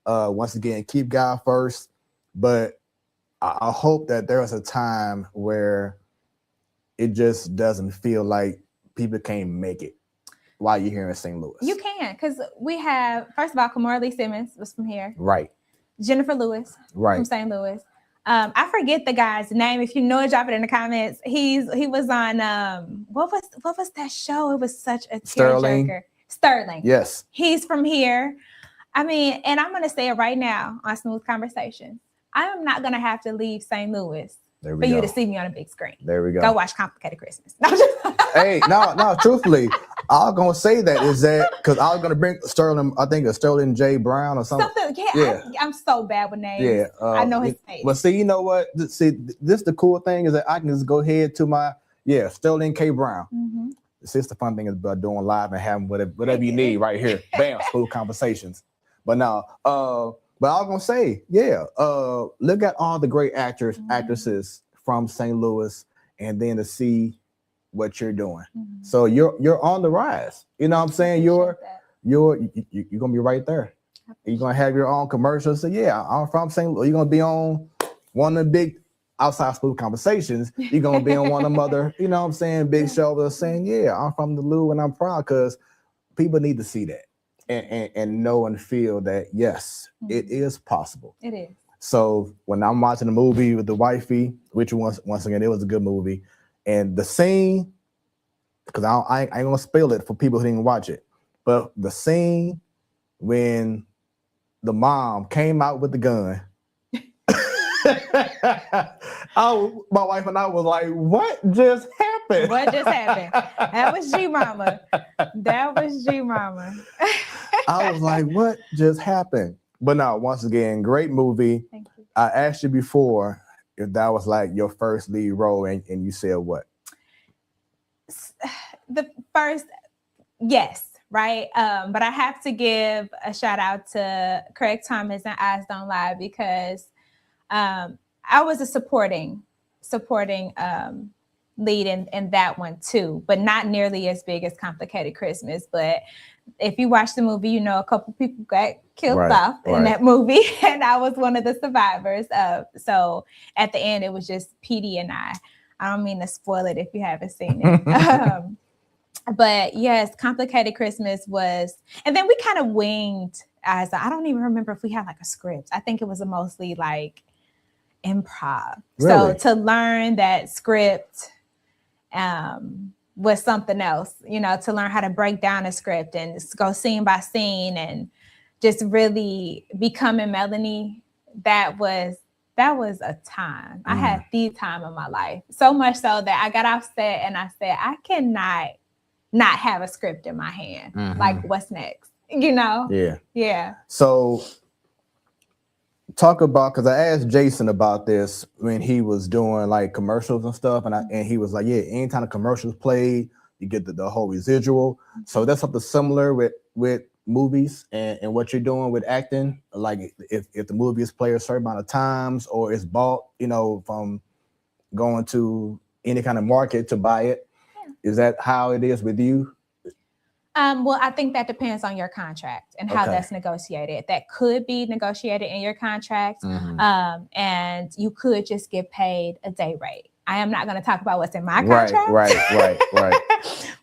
Once again, keep God first. But I hope that there is a time where it just doesn't feel like people can't make it while you're here in St. Louis. You can, because we have, first of all, Kamora Lee Simmons was from here. Right. Jennifer Lewis from St. Louis. I forget the guy's name. If you know it, drop it in the comments. He was on what was that show? It was such a tearjerker. Sterling. Yes. He's from here. I mean, and I'm gonna say it right now on Smoooth Conversations. I am not gonna have to leave St. Louis for you to see me on a big screen. There we go. Go watch Complicated Christmas. Hey, no, truthfully, I was gonna say that is that because I was gonna bring Sterling, I think it's Sterling J. Brown or something. I'm so bad with names. Yeah, I know his face. But see, you know what? See, this the cool thing is that I can just go ahead to my Sterling K. Brown. It's the fun thing about doing live and having whatever you need right here. Bam, Smoooth Conversations. But now, but I was gonna say, look at all the great actors, actresses from St. Louis, and then to see what you're doing. So you're on the rise. You know what I'm saying? You're gonna be right there. You're gonna have your own commercials. So I'm from St. Louis. You're gonna be on one of the big outside Smoooth Conversations. You're gonna be on one of them other, you know what I'm saying, big shows saying, I'm from the Lou and I'm proud, because people need to see that and know and feel that yes, it is possible. It is. So when I'm watching a movie with the wifey, which once again, it was a good movie, and the scene, because I ain't gonna spoil it for people who didn't watch it, but the scene when the mom came out with the gun, my wife and I was like, what just happened? What just happened? That was G-Mama. That was G-Mama. I was like, what just happened? But no, once again, great movie. Thank you. I asked you before if that was like your first lead role, and you said what? The first, yes, right? But I have to give a shout out to Craig Thomas and Eyes Don't Lie, because I was a supporting lead in that one too, but not nearly as big as Complicated Christmas. But if you watch the movie, you know a couple people got killed off in that movie, and I was one of the survivors. So at the end, it was just PD and I. I don't mean to spoil it if you haven't seen it. But yes, Complicated Christmas was, and then we kind of winged. I don't even remember if we had like a script. I think it was mostly like improv. Really? So to learn that script was something else, you know, to learn how to break down a script and go scene by scene and just really becoming Melanie. That was a time. I had the time of my life. So much so that I got off set and I said, I cannot not have a script in my hand. Like, what's next? You know? Yeah. So talk about, because I asked Jason about this when he was doing like commercials and stuff, and he was like, anytime the commercials played, you get the whole residual. So that's something similar with movies and what you're doing with acting. Like if the movie is played a certain amount of times, or it's bought, you know, from going to any kind of market to buy it. Is that how it is with you? Well, I think that depends on your contract and how that's negotiated. That could be negotiated in your contract, and you could just get paid a day rate. I am not going to talk about what's in my contract. Right.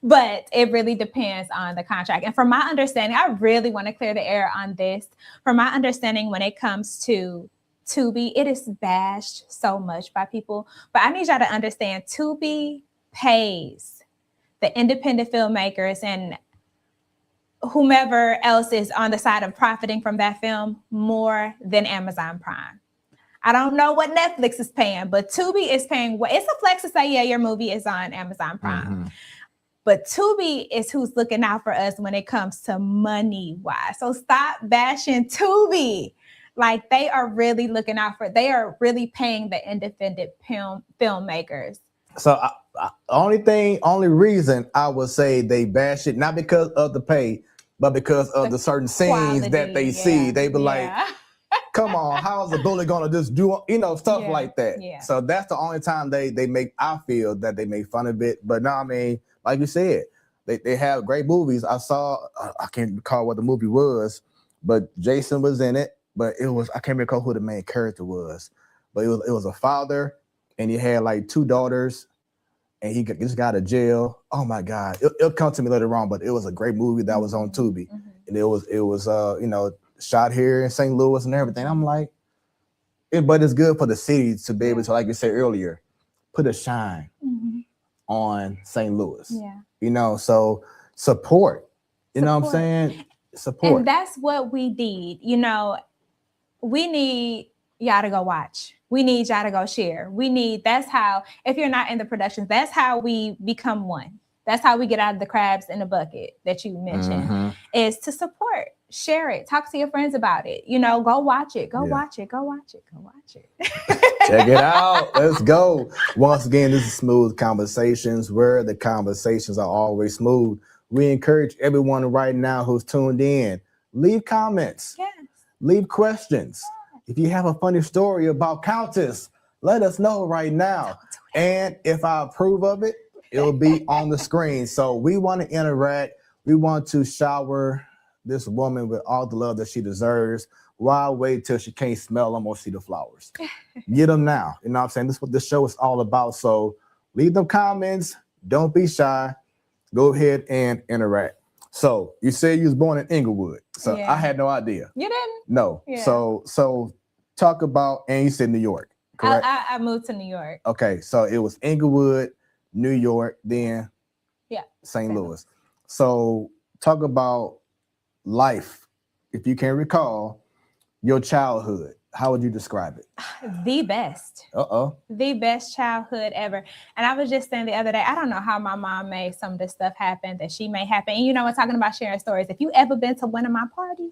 But it really depends on the contract. And from my understanding, I really want to clear the air on this. From my understanding, when it comes to Tubi, it is bashed so much by people. But I need y'all to understand, Tubi pays the independent filmmakers and whomever else is on the side of profiting from that film more than Amazon Prime. I don't know what Netflix is paying, but Tubi is paying. It's a flex to say, your movie is on Amazon Prime. But Tubi is who's looking out for us when it comes to money wise. So stop bashing Tubi. Like they are really looking out for, they are really paying the independent filmmakers. So only reason I would say they bash it, not because of the pay, but because of the certain scenes quality, that they see. They be like, come on, how is the bully gonna just do, stuff like that? Yeah. So that's the only time they make, I feel that they make fun of it. But no, I mean, like you said, they have great movies. I saw, I can't recall what the movie was, but Jason was in it. But it was, I can't recall who the main character was. But it was a father, and he had like 2 daughters, and he just got out of jail. Oh my God, it'll come to me later on. But it was a great movie that was on Tubi, and it was shot here in St. Louis and everything. I'm like, but it's good for the city to be able to, like you said earlier, put a shine on St. Louis. Yeah. So support. You know what I'm saying? Support. And that's what we need. We need y'all to go watch. We need y'all to go share. That's how, if you're not in the productions, that's how we become one. That's how we get out of the crabs in the bucket that you mentioned, is to support, share it, talk to your friends about it. Go watch it, watch it, go watch it, go watch it. Check it out. Let's go. Once again, this is Smooth Conversations, where the conversations are always smooth. We encourage everyone right now who's tuned in, leave comments. Yes. Leave questions. If you have a funny story about Countess, let us know right now. And if I approve of it, it'll be on the screen. So we want to interact. We want to shower this woman with all the love that she deserves. Why wait till she can't smell them or see the flowers? Get them now. You know what I'm saying? This is what this show is all about. So leave them comments. Don't be shy. Go ahead and interact. So you said you was born in Inglewood. So I had no idea. You didn't? No. Yeah. So talk about, and you said New York, correct? I moved to New York. Okay. So it was Inglewood, New York, then St. Louis. So talk about life. If you can recall your childhood, how would you describe it? The best. The best childhood ever. And I was just saying the other day, I don't know how my mom made some of this stuff happen that she made happen. And we're talking about sharing stories. If you ever been to one of my parties,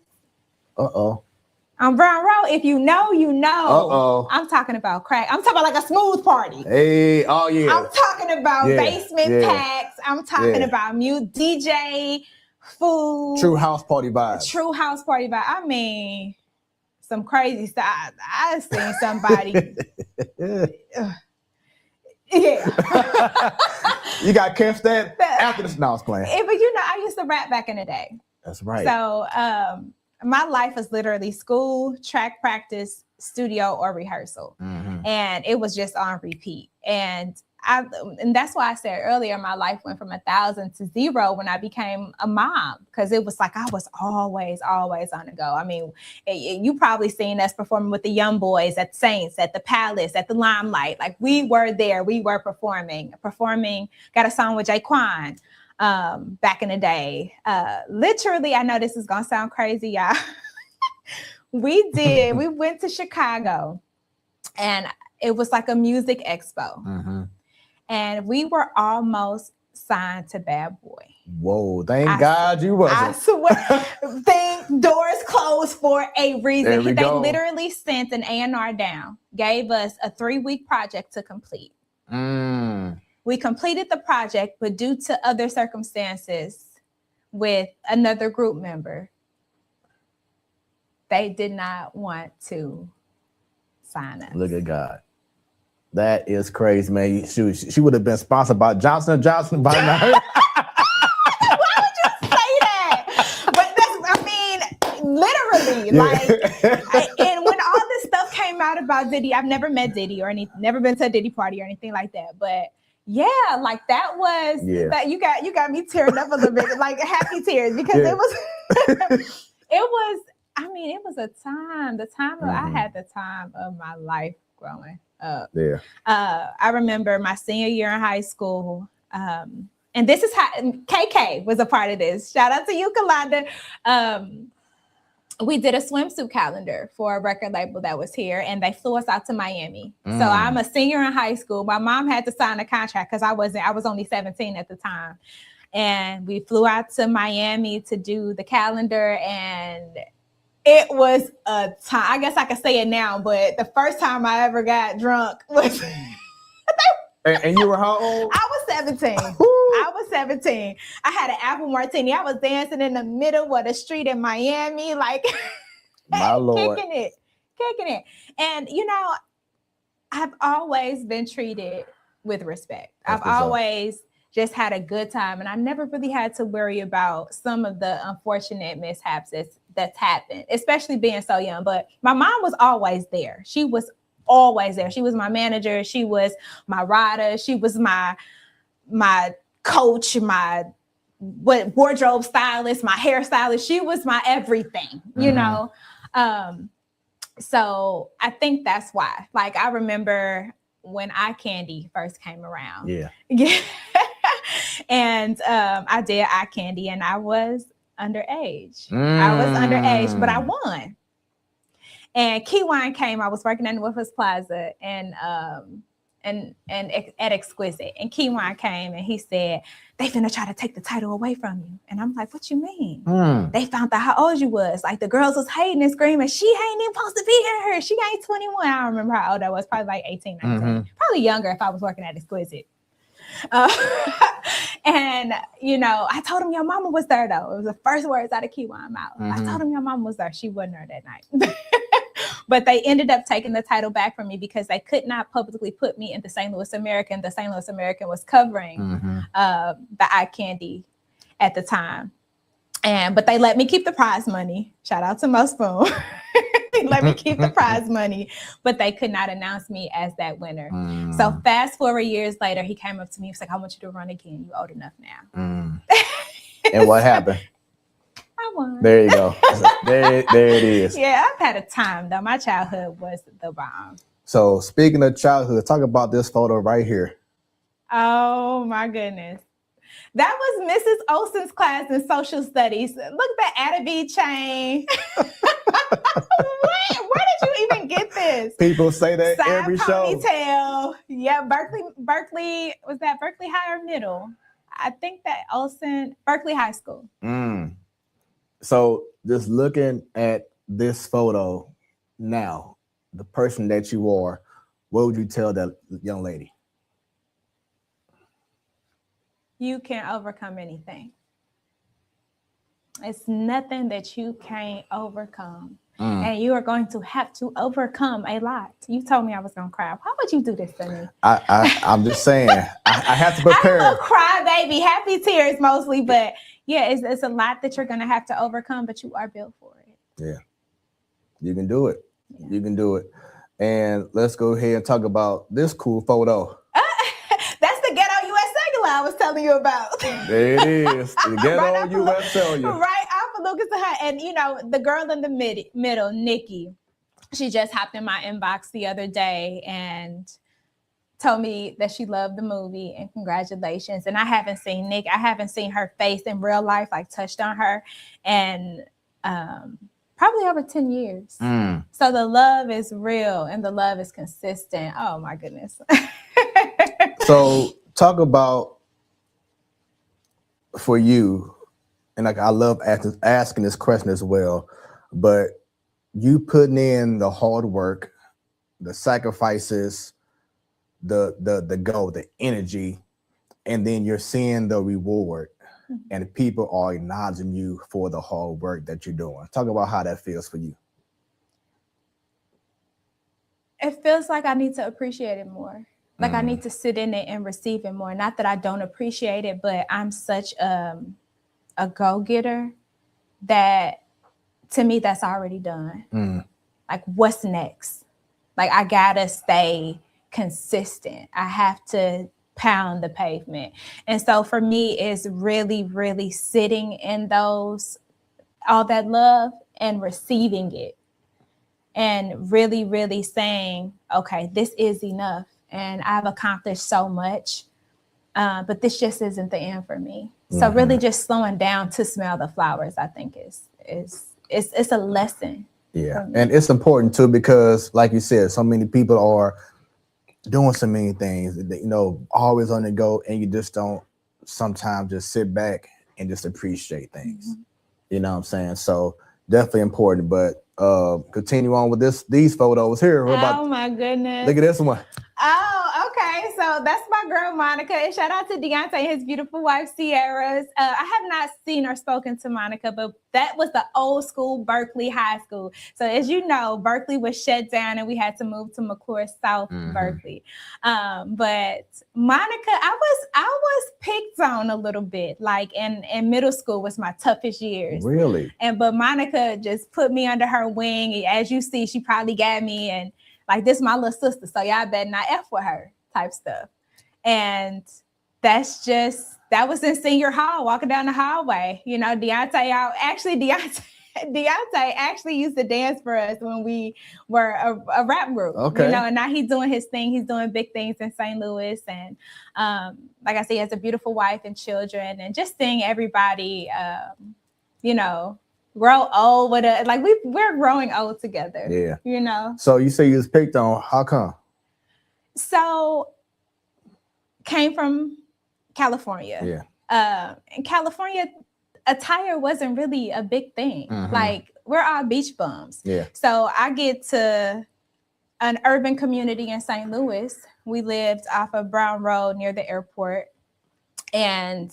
on Brown Road, if you know, you know. I'm talking about crack. I'm talking about like a smooth party. Hey, oh yeah. I'm talking about basement packs. I'm talking about mute DJ, food. True house party vibes. True house party vibe. I mean, some crazy stuff. I've seen somebody. You got catch that after the snows playing. But I used to rap back in the day. That's right. So my life was literally school, track practice, studio, or rehearsal. And it was just on repeat. And that's why I said earlier, my life went from 1,000 to 0 when I became a mom, because it was like I was always on the go. I mean, you probably seen us performing with the young boys at Saints, at the Palace, at the Limelight. Like we were there, we were performing. Got a song with Jaquan back in the day. Literally, I know this is gonna sound crazy, y'all. We went to Chicago, and it was like a music expo. And we were almost signed to Bad Boy. Whoa, thank God you wasn't. I swear, doors closed for a reason. They literally sent an A&R down, gave us a 3-week project to complete. We completed the project, but due to other circumstances with another group member, they did not want to sign us. Look at God. That is crazy, man. She would have been sponsored by Johnson & Johnson by now. Why would you say that? But literally, and when all this stuff came out about Diddy, I've never met Diddy or never been to a Diddy party or anything like that. But that was that you got me tearing up a little bit, like happy tears, because it was a time. I had the time of my life growing up. I remember my senior year in high school, and this is how KK was a part of this. Shout out to you, Kalanda. We did a swimsuit calendar for a record label that was here, and they flew us out to Miami. So I'm a senior in high school. My mom had to sign a contract because I was only 17 at the time. And we flew out to Miami to do the calendar, and it was a time. I guess I could say it now, but the first time I ever got drunk was. And you were how old? I was 17. I was 17. I had an apple martini. I was dancing in the middle of the street in Miami, like my Lord. kicking it. And you know, I've always been treated with respect. I've always just had a good time, and I never really had to worry about some of the unfortunate mishaps that's happened, especially being so young. But my mom was always there. She was always there. She was my manager. She was my rider. She was my coach, my wardrobe stylist, my hairstylist. She was my everything, you know? So I think that's why. Like, I remember when eye candy first came around. Yeah. And I did eye candy, and I was underage. I was underage, but I won. And Key Wine came. I was working at Northwest Plaza and at Exquisite. And Key Wine came, and he said, "They finna try to take the title away from you." And I'm like, "What you mean?" They found out how old you was. Like, the girls was hating and screaming, "She ain't even supposed to be here. She ain't 21." I don't remember how old I was. Probably like 18, 19. Probably younger if I was working at Exquisite. And, you know, I told him your mama was there, though. It was the first words out of Key Wine mouth. I told him your mama was there. She wasn't there that night. But they ended up taking the title back from me because they could not publicly put me in the St. Louis American. The St. Louis American was covering the eye candy at the time. But they let me keep the prize money. Shout out to Mo Spoon. They let me keep the prize money, but they could not announce me as that winner. So fast forward years later, he came up to me. He was like, "I want you to run again. You're old enough now." And what happened? I won. There you go. There it is. Yeah, I've had a time, though. My childhood was the bomb. So speaking of childhood, talk about this photo right here. Oh, my goodness. That was Mrs. Olson's class in social studies. Look at that Adobe chain. What? Where did you even get this? People say that Side every show. Ponytail. Yeah, Berkeley, was that Berkeley High or Middle? I think that Olson, Berkeley High School. So just looking at this photo now, the person that you are, what would you tell that young lady? You can overcome anything. It's nothing that you can't overcome. And you are going to have to overcome a lot. You told me I was going to cry. Why would you do this to me? I'm just saying, I have to prepare. I'm a cry baby, happy tears mostly, but yeah, it's a lot that you're going to have to overcome, but you are built for it. Yeah, you can do it. Yeah. You can do it. And let's go ahead and talk about this cool photo. That's the Ghetto US Cellular I was telling you about. There it is. The Ghetto US Cellular. Right off of Lucas to her. And, you know, the girl in the middle, Nikki, she just hopped in my inbox the other day and told me that she loved the movie and congratulations. And I haven't seen Nick. I haven't seen her face in real life, like touched on her. And probably over 10 years. So the love is real and the love is consistent. Oh, my goodness. So talk about, for you, and like I love asking this question as well, but you putting in the hard work, the sacrifices, the energy, and then you're seeing the reward, and people are acknowledging you for the hard work that you're doing. Talk about how that feels for you. It feels like I need to appreciate it more. Like I need to sit in it and receive it more. Not that I don't appreciate it, but I'm such a go-getter that to me that's already done. Like, what's next? Like, I gotta stay consistent. I have to pound the pavement. And so for me, it's really, really sitting in all that love and receiving it. And really, really saying, okay, this is enough. And I've accomplished so much, but this just isn't the end for me. So really just slowing down to smell the flowers, I think it's a lesson. Yeah, and it's important too, because like you said, so many people are doing so many things, you know, always on the go, and you just don't sometimes just sit back and just appreciate things. You know what I'm saying? So definitely important. But continue on with these photos here. Oh my goodness. Look at this one. Oh, okay. So that's my girl, Monica. And shout out to Deontay and his beautiful wife, Sierra. I have not seen or spoken to Monica, but that was the old school Berkeley High School. So as you know, Berkeley was shut down and we had to move to McClure South Berkeley. But Monica, I was picked on a little bit. Like in middle school was my toughest years. Really? But Monica just put me under her wing. As you see, she probably got me and like, this is my little sister, so y'all better not F with her type stuff. And that was in senior hall, walking down the hallway. You know, Deontay actually used to dance for us when we were a rap group. Okay. You know, and now he's doing his thing. He's doing big things in St. Louis. And like I said, he has a beautiful wife and children. And just seeing everybody, you know, grow old with it. Like we're growing old together. Yeah. You know. So you say you was picked on. How come? So came from California. Yeah. In California, attire wasn't really a big thing. Like we're all beach bums. Yeah. So I get to an urban community in St. Louis. We lived off of Brown Road near the airport. And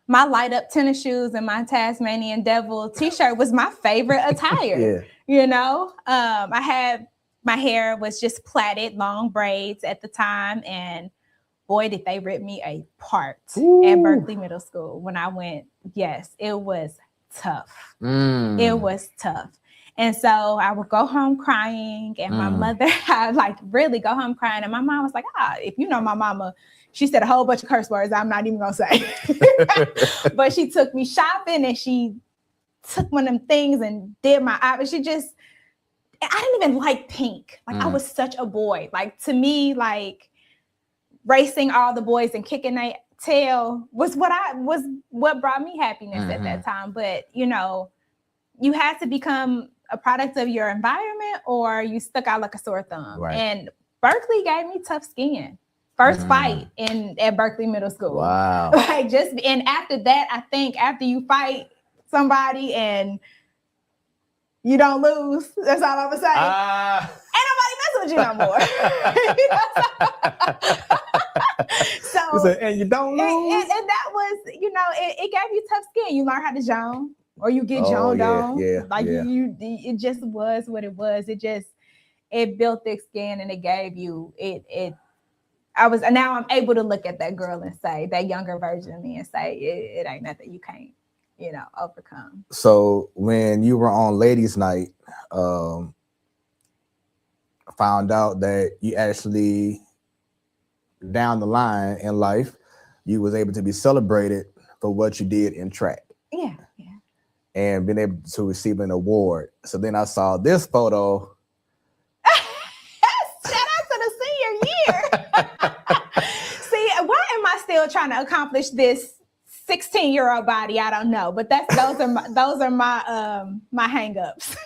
my light up tennis shoes and my Tasmanian Devil t-shirt was my favorite attire. You know, I had my hair was just plaited, long braids at the time. And boy, did they rip me apart at Berkeley Middle School when I went. Yes, it was tough. It was tough. And so I would go home crying and my mother, I'd like really go home crying. And my mom was like, if you know my mama, she said a whole bunch of curse words I'm not even gonna say. But she took me shopping and she took one of them things and did my eyes. I didn't even like pink. Like I was such a boy. Like to me, like racing all the boys and kicking their tail was what brought me happiness at that time. But you know, you had to become a product of your environment or you stuck out like a sore thumb. Right. And Berkeley gave me tough skin. First fight at Berkeley Middle School. Wow. Like and after that, I think after you fight somebody and you don't lose, that's all I'm gonna say. Ain't nobody messing with you no more. So and you don't lose. And that was, you know, it gave you tough skin. You learn how to zone or you get zoned on. It just was what it was. It built thick skin and it gave you now I'm able to look at that girl and say, that younger version of me and say, it ain't nothing you can't, you know, overcome. So when you were on ladies' night, found out that you actually down the line in life, you was able to be celebrated for what you did in track. Yeah. And been able to receive an award. So then I saw this photo. Still trying to accomplish this 16-year-old body. I don't know, but those are my hang-ups.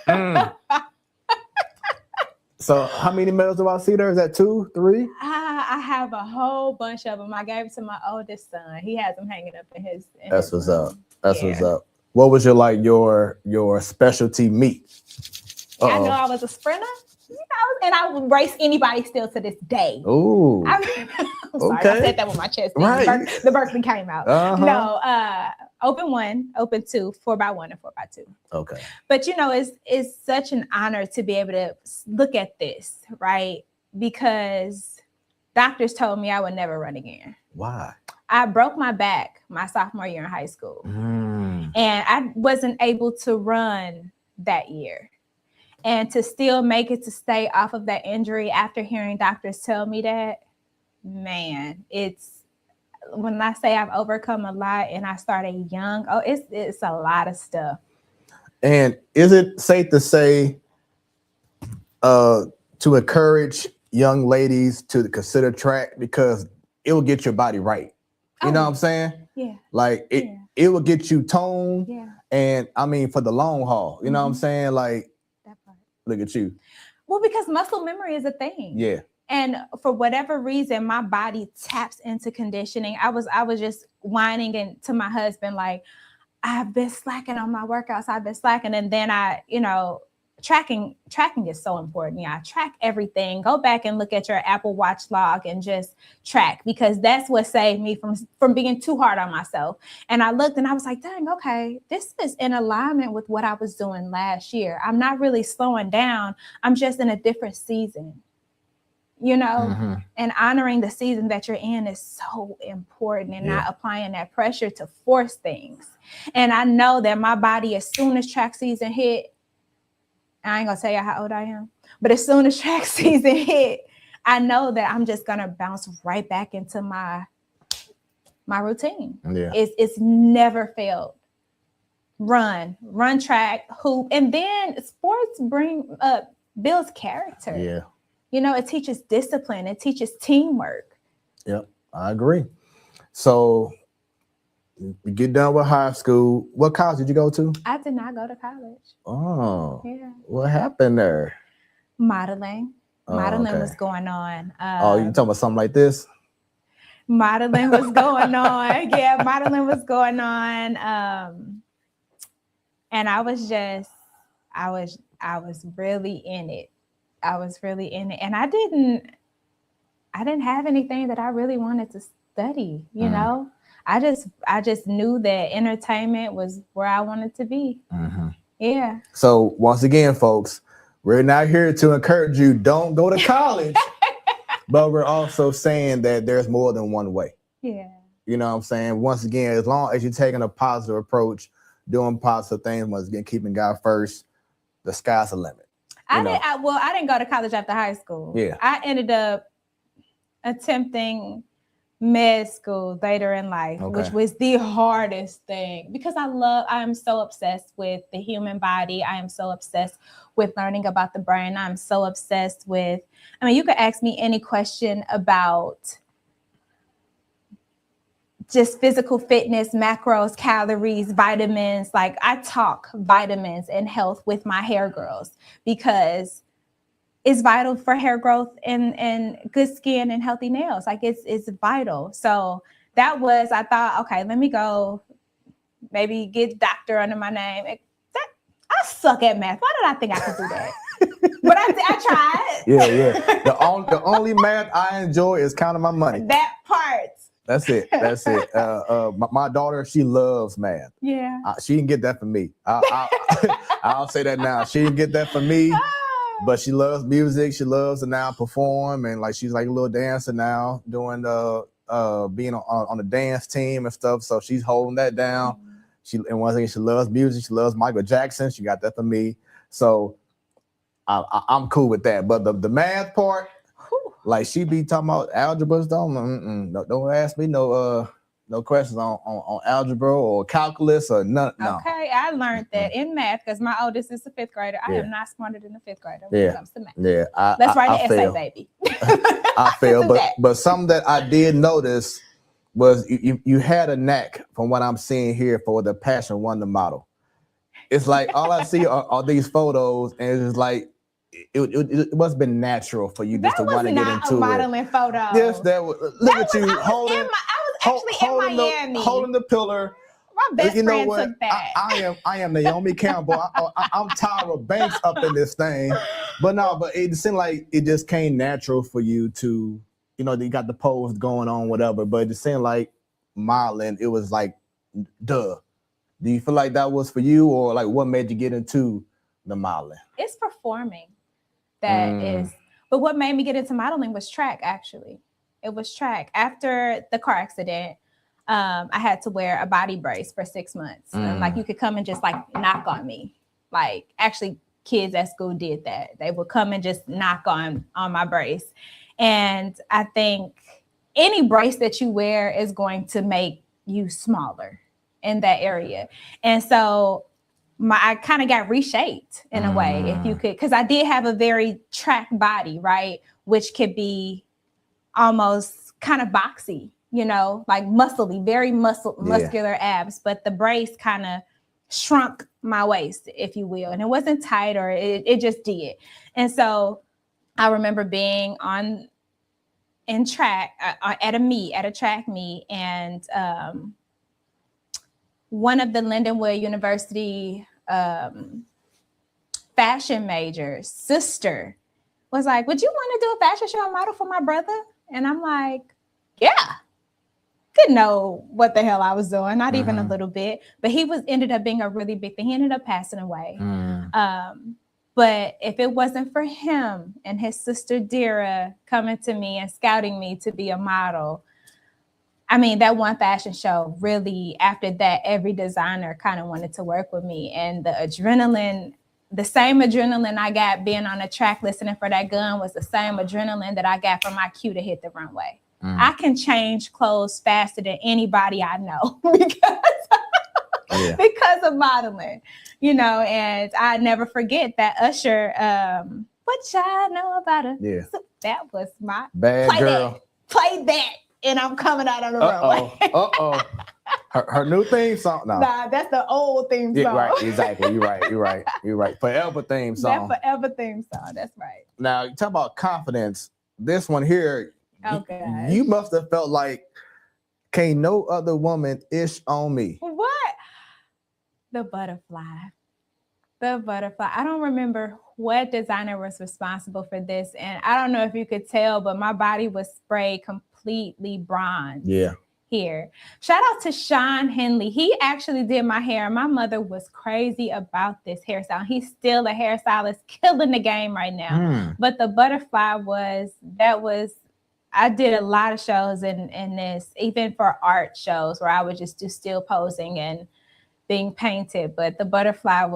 So how many medals do I see there? Is that 2, 3? I have a whole bunch of them. I gave it to my oldest son. He has them hanging up in his That's what's up. That's what's up. What was your specialty meet? I know I was a sprinter. You know, and I would race anybody still to this day. Ooh. I'm sorry, I said that with my chest. Right. The Berkeley came out. No, open 1, open 2, 4x1 and 4x2. Okay. But you know, it's such an honor to be able to look at this, right? Because doctors told me I would never run again. Why? I broke my back my sophomore year in high school. And I wasn't able to run that year. And to still make it to stay off of that injury after hearing doctors tell me that, man, when I say I've overcome a lot and I started young, it's a lot of stuff. And is it safe to say to encourage young ladies to consider track because it will get your body right? You know what I'm saying? Yeah. Like it will get you toned. Yeah. And I mean, for the long haul, you know what I'm saying? Like, look at you. Well, because muscle memory is a thing. Yeah. And for whatever reason, my body taps into conditioning. I was just whining and to my husband, like, I've been slacking on my workouts. I've been slacking. And then tracking is so important. Yeah, I track everything. Go back and look at your Apple Watch log and just track, because that's what saved me from being too hard on myself. And I looked and I was like, dang, okay, this is in alignment with what I was doing last year. I'm not really slowing down. I'm just in a different season. And honoring the season that you're in is so important, and not applying that pressure to force things. And I know that my body, as soon as track season hit, I ain't gonna tell you how old I am, but as soon as track season hit, I know that I'm just gonna bounce right back into my routine. Yeah. It's never failed. Run track, hoop, and then sports builds character. Yeah. It teaches discipline. It teaches teamwork. Yep, I agree. So you get done with high school. What college did you go to? I did not go to college. Oh, yeah. What happened there? Modeling. Modeling was going on. You talking about something like this? Modeling was going on. Yeah, modeling was going on. And I was really in it. I was really in it, and I didn't have anything that I really wanted to study. I just knew that entertainment was where I wanted to be. Yeah. So once again, folks, we're not here to encourage you, don't go to college, but we're also saying that there's more than one way. Yeah. You know what I'm saying? Once again, as long as you're taking a positive approach, doing positive things, once again, keeping God first, the sky's the limit. I didn't go to college after high school. Yeah. I ended up attempting med school later in life, which was the hardest thing, because I am so obsessed with the human body. I am so obsessed with learning about the brain. I'm so obsessed with, you could ask me any question about just physical fitness, macros, calories, vitamins. Like, I talk vitamins and health with my hair girls, because it's vital for hair growth and good skin and healthy nails. Like, it's vital. So I thought, okay, let me go maybe get doctor under my name. I suck at math. Why did I think I could do that? But I tried. Yeah. The only math I enjoy is counting my money. That part. That's it. My daughter, she loves math. Yeah. She didn't get that from me. I'll say that now. She didn't get that from me, but she loves music. She loves to now perform, and like she's like a little dancer now, doing being on the dance team and stuff. So she's holding that down. And one thing, she loves music. She loves Michael Jackson. She got that from me. So I'm cool with that. But the math part. Like, she be talking about algebra stuff. Don't ask me no questions on algebra or calculus or none. No. Okay, I learned that in math, because my oldest is a fifth grader. I am not smarter than a fifth grader when it comes to math. Yeah, let's write an essay, baby. I fail, but something that I did notice was you had a knack, from what I'm seeing here, for the Passion Wonder model. It's like all I see are these photos, and it's just like. It must have been natural for you just to want to get into it. That was not a modeling photo. Yes, that was. Look at you holding. I was actually in Miami. Holding the pillar. My best friend took that. I am Naomi Campbell. I'm Tyra Banks up in this thing. But it seemed like it just came natural for you to, you got the pose going on, whatever. But it seemed like modeling, it was like, duh. Do you feel like that was for you, or like what made you get into the modeling? It's performing. That is, but what made me get into modeling was track. Actually, it was track. After the car accident, I had to wear a body brace for 6 months. And like, you could come and just like knock on me. Like, actually, kids at school did that. They would come and just knock on my brace. And I think any brace that you wear is going to make you smaller in that area. And so I kind of got reshaped in a way, if you could, because I did have a very track body, right? Which could be almost kind of boxy, like muscly, very muscular abs. But the brace kind of shrunk my waist, if you will. And it wasn't tight, or it just did. And so I remember being on in track at a track meet, and one of the Lindenwood University fashion majors' sister was like, "Would you want to do a fashion show and model for my brother?" And I'm like, "Yeah." Didn't know what the hell I was doing, not even a little bit. But he ended up being a really big thing. He ended up passing away. But if it wasn't for him and his sister Dira coming to me and scouting me to be a model, I mean, that one fashion show really, after that, every designer kind of wanted to work with me. And the adrenaline, the same adrenaline I got being on a track listening for that gun was the same adrenaline that I got from my cue to hit the runway. I can change clothes faster than anybody I know because of modeling, you know. And I never forget that Usher, what y'all know about her? Yeah. So that was my bad girl. Play that, and I'm coming out on the runway. Her new theme song. No. Nah, that's the old theme song. Yeah, right, exactly. You're right. Forever theme song. That forever theme song. That's right. Now, you talk about confidence. This one here, you must have felt like, can't no other woman ish on me. What? The butterfly. I don't remember what designer was responsible for this. And I don't know if you could tell, but my body was sprayed completely bronze. Yeah. Here. Shout out to Sean Henley. He actually did my hair. My mother was crazy about this hairstyle. He's still a hairstylist, killing the game right now. But the butterfly I did a lot of shows in this, even for art shows where I would just do still posing and being painted. But the butterfly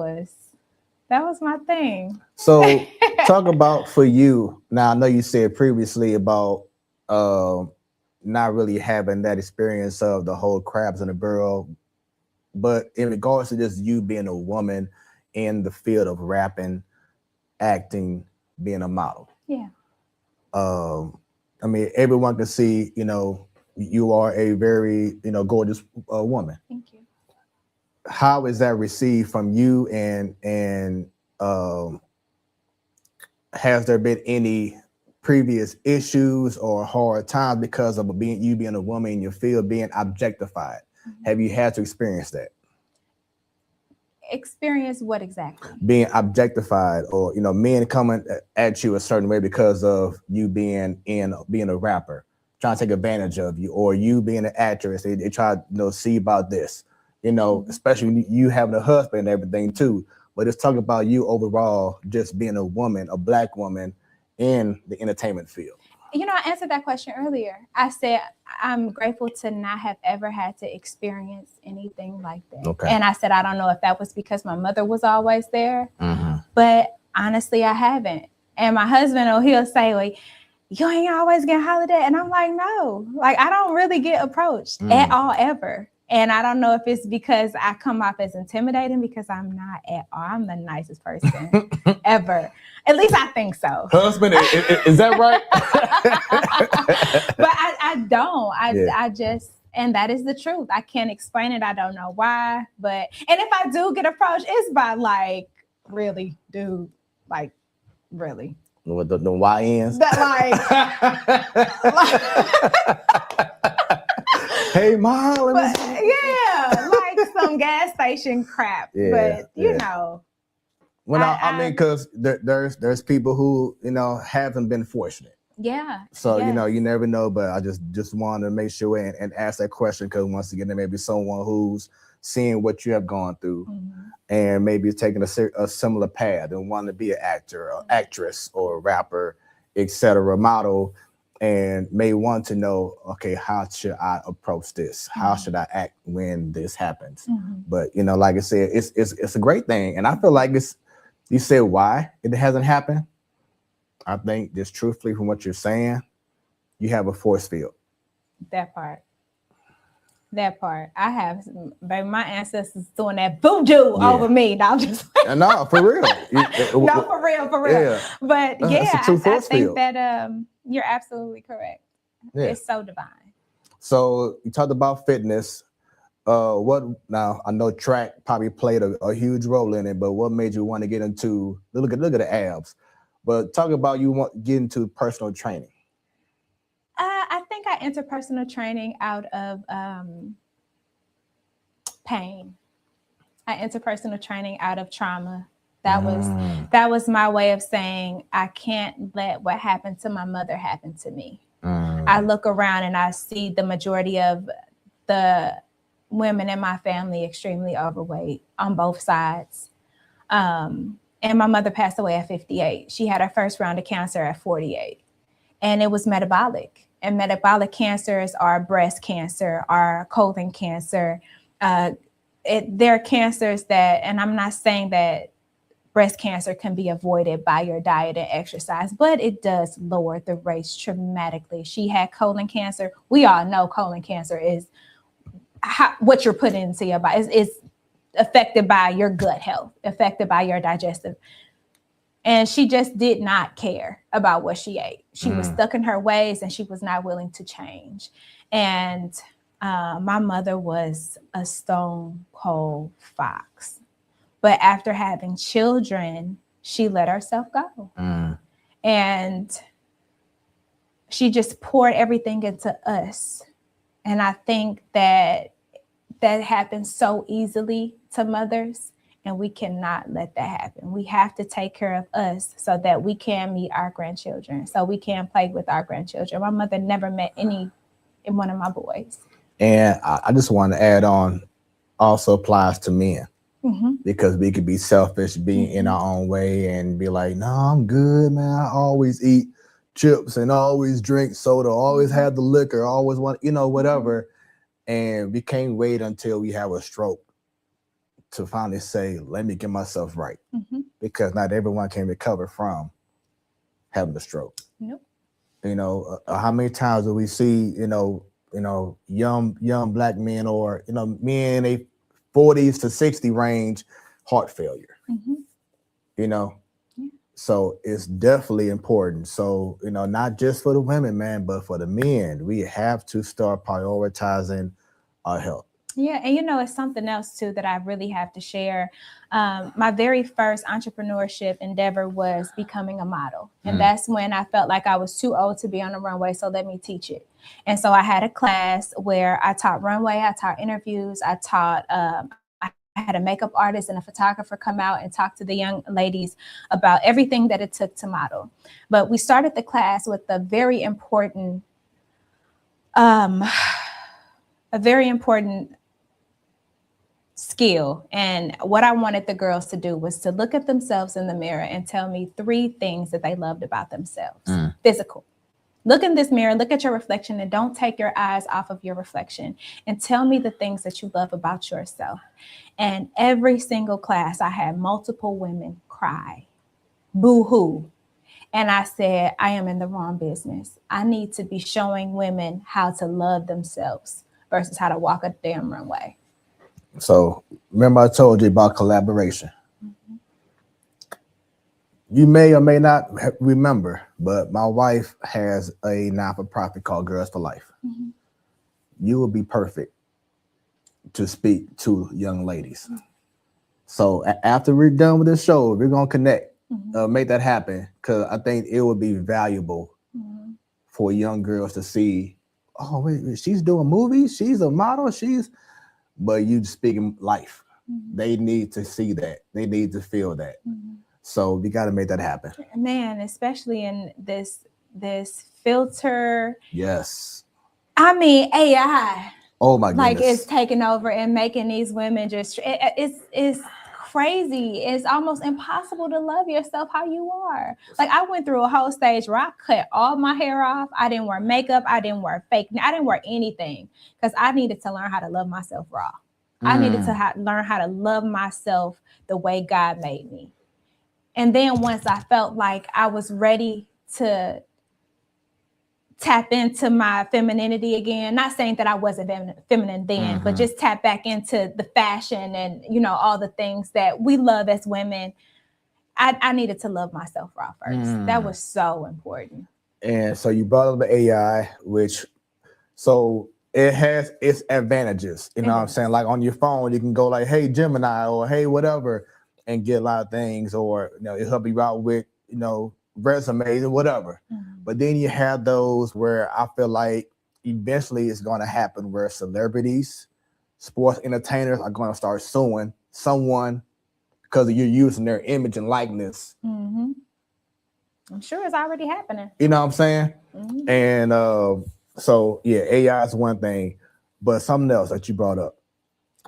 that was my thing. So talk about for you. Now, I know you said previously about not really having that experience of the whole crabs in the barrel, but in regards to just you being a woman in the field of rapping, acting, being a model. Yeah. I mean, everyone can see, you know, you are a very, you know, gorgeous woman. Thank you. How is that received from you? And has there been any previous issues or hard times because of you being a woman in your field, being objectified? Have you had to experience that? Experience what exactly? Being objectified, or, you know, men coming at you a certain way because of you being a rapper, trying to take advantage of you, or you being an actress. They try to, you know, see about this, you know, especially when you having a husband and everything too. But it's talking about you overall, just being a woman, a Black woman in the entertainment field. You know, I answered that question earlier. I said, I'm grateful to not have ever had to experience anything like that. Okay. And I said, I don't know if that was because my mother was always there, but honestly, I haven't. And my husband, he'll say, like, you ain't always get hollered at. And I'm like, no, like, I don't really get approached at all, ever. And I don't know if it's because I come off as intimidating, because I'm not at all. I'm the nicest person ever. At least I think so. Husband, is that right? But I don't. I just, and that is the truth. I can't explain it. I don't know why. But, and if I do get approached, it's by like, really, dude, like, really. With the YNs? Hey, Mom. Yeah, like some gas station crap. Yeah, but you know. Well, I mean, because there's people who, you know, haven't been fortunate. Yeah. So, you know, you never know. But I just wanted to make sure and ask that question, because once again, there may be someone who's seeing what you have gone through and maybe taking a similar path and wanting to be an actor or actress or rapper, etc., model, and may want to know, okay, how should I approach this? How should I act when this happens? But, you know, like I said, it's a great thing. And I feel like you said why it hasn't happened. I think just truthfully from what you're saying, you have a force field. That part. I have, baby, my ancestors doing that voodoo over me. No, I'm just no, for real. No, for real. Yeah. But yeah, I think that you're absolutely correct. Yeah. It's so divine. So you talked about fitness. Now I know track probably played a huge role in it, but what made you want to get into, look at the abs, but talk about get into personal training. I think I entered personal training out of pain. I entered personal training out of trauma. That was my way of saying I can't let what happened to my mother happen to me. I look around and I see the majority of the women in my family extremely overweight on both sides. And my mother passed away at 58. She had her first round of cancer at 48. And it was metabolic. And metabolic cancers are breast cancer, are colon cancer. They're cancers that, and I'm not saying that breast cancer can be avoided by your diet and exercise, but it does lower the rates dramatically. She had colon cancer. We all know colon cancer is what you're putting into your body. It's affected by your gut health, affected by your digestive. And she just did not care about what she ate. She was stuck in her ways and she was not willing to change. And my mother was a stone cold fox. But after having children, she let herself go. And she just poured everything into us. And I think that happens so easily to mothers, and we cannot let that happen. We have to take care of us so that we can meet our grandchildren, so we can play with our grandchildren. My mother never met any in one of my boys. And I just want to add on, also applies to men. Because we could be selfish, be in our own way and be like, no, I'm good, man. I always eat chips and always drink soda, always have the liquor, always want, whatever. And we can't wait until we have a stroke to finally say, let me get myself right. Because not everyone can recover from having a stroke. Nope. How many times do we see, young black men or, men in a 40s to 60 range, heart failure, So it's definitely important. So, not just for the women, man, but for the men, we have to start prioritizing our health. Yeah. And, it's something else, too, that I really have to share. My very first entrepreneurship endeavor was becoming a model. And that's when I felt like I was too old to be on the runway. So let me teach it. And so I had a class where I taught runway, I taught interviews, I taught, I had a makeup artist and a photographer come out and talk to the young ladies about everything that it took to model. But we started the class with a very important skill. And what I wanted the girls to do was to look at themselves in the mirror and tell me 3 things that they loved about themselves. Physical. Look in this mirror, look at your reflection, and don't take your eyes off of your reflection, and tell me the things that you love about yourself. And every single class, I had multiple women cry, boo-hoo. And I said, I am in the wrong business. I need to be showing women how to love themselves versus how to walk a damn runway. So remember I told you about collaboration. You may or may not remember, but my wife has a not-for-profit called Girls for Life. You will be perfect to speak to young ladies. So after we're done with this show, we're going to connect, make that happen, because I think it would be valuable for young girls to see, oh, wait, she's doing movies, she's a model, but you speaking life. They need to see that. They need to feel that. So we got to make that happen. Man, especially in this filter. Yes. I mean, AI. Oh my goodness. Like it's taking over and making these women just, it's crazy. It's almost impossible to love yourself how you are. Like I went through a whole stage where I cut all my hair off. I didn't wear makeup. I didn't wear fake. I didn't wear anything because I needed to learn how to love myself raw. I needed to learn how to love myself the way God made me. And then once I felt like I was ready to tap into my femininity again, not saying that I wasn't feminine then, but just tap back into the fashion and, all the things that we love as women, I needed to love myself raw first. That was so important. And so you brought up the AI, so it has its advantages. You know what I'm saying? Like on your phone, you can go like, hey, Gemini, or hey, whatever, and get a lot of things, or it'll help you out with, resumes or whatever. But then you have those where I feel like eventually it's going to happen where celebrities, sports entertainers are going to start suing someone because you're using their image and likeness. Mm-hmm. I'm sure it's already happening. You know what I'm saying? Mm-hmm. And so, yeah, AI is one thing, but something else that you brought up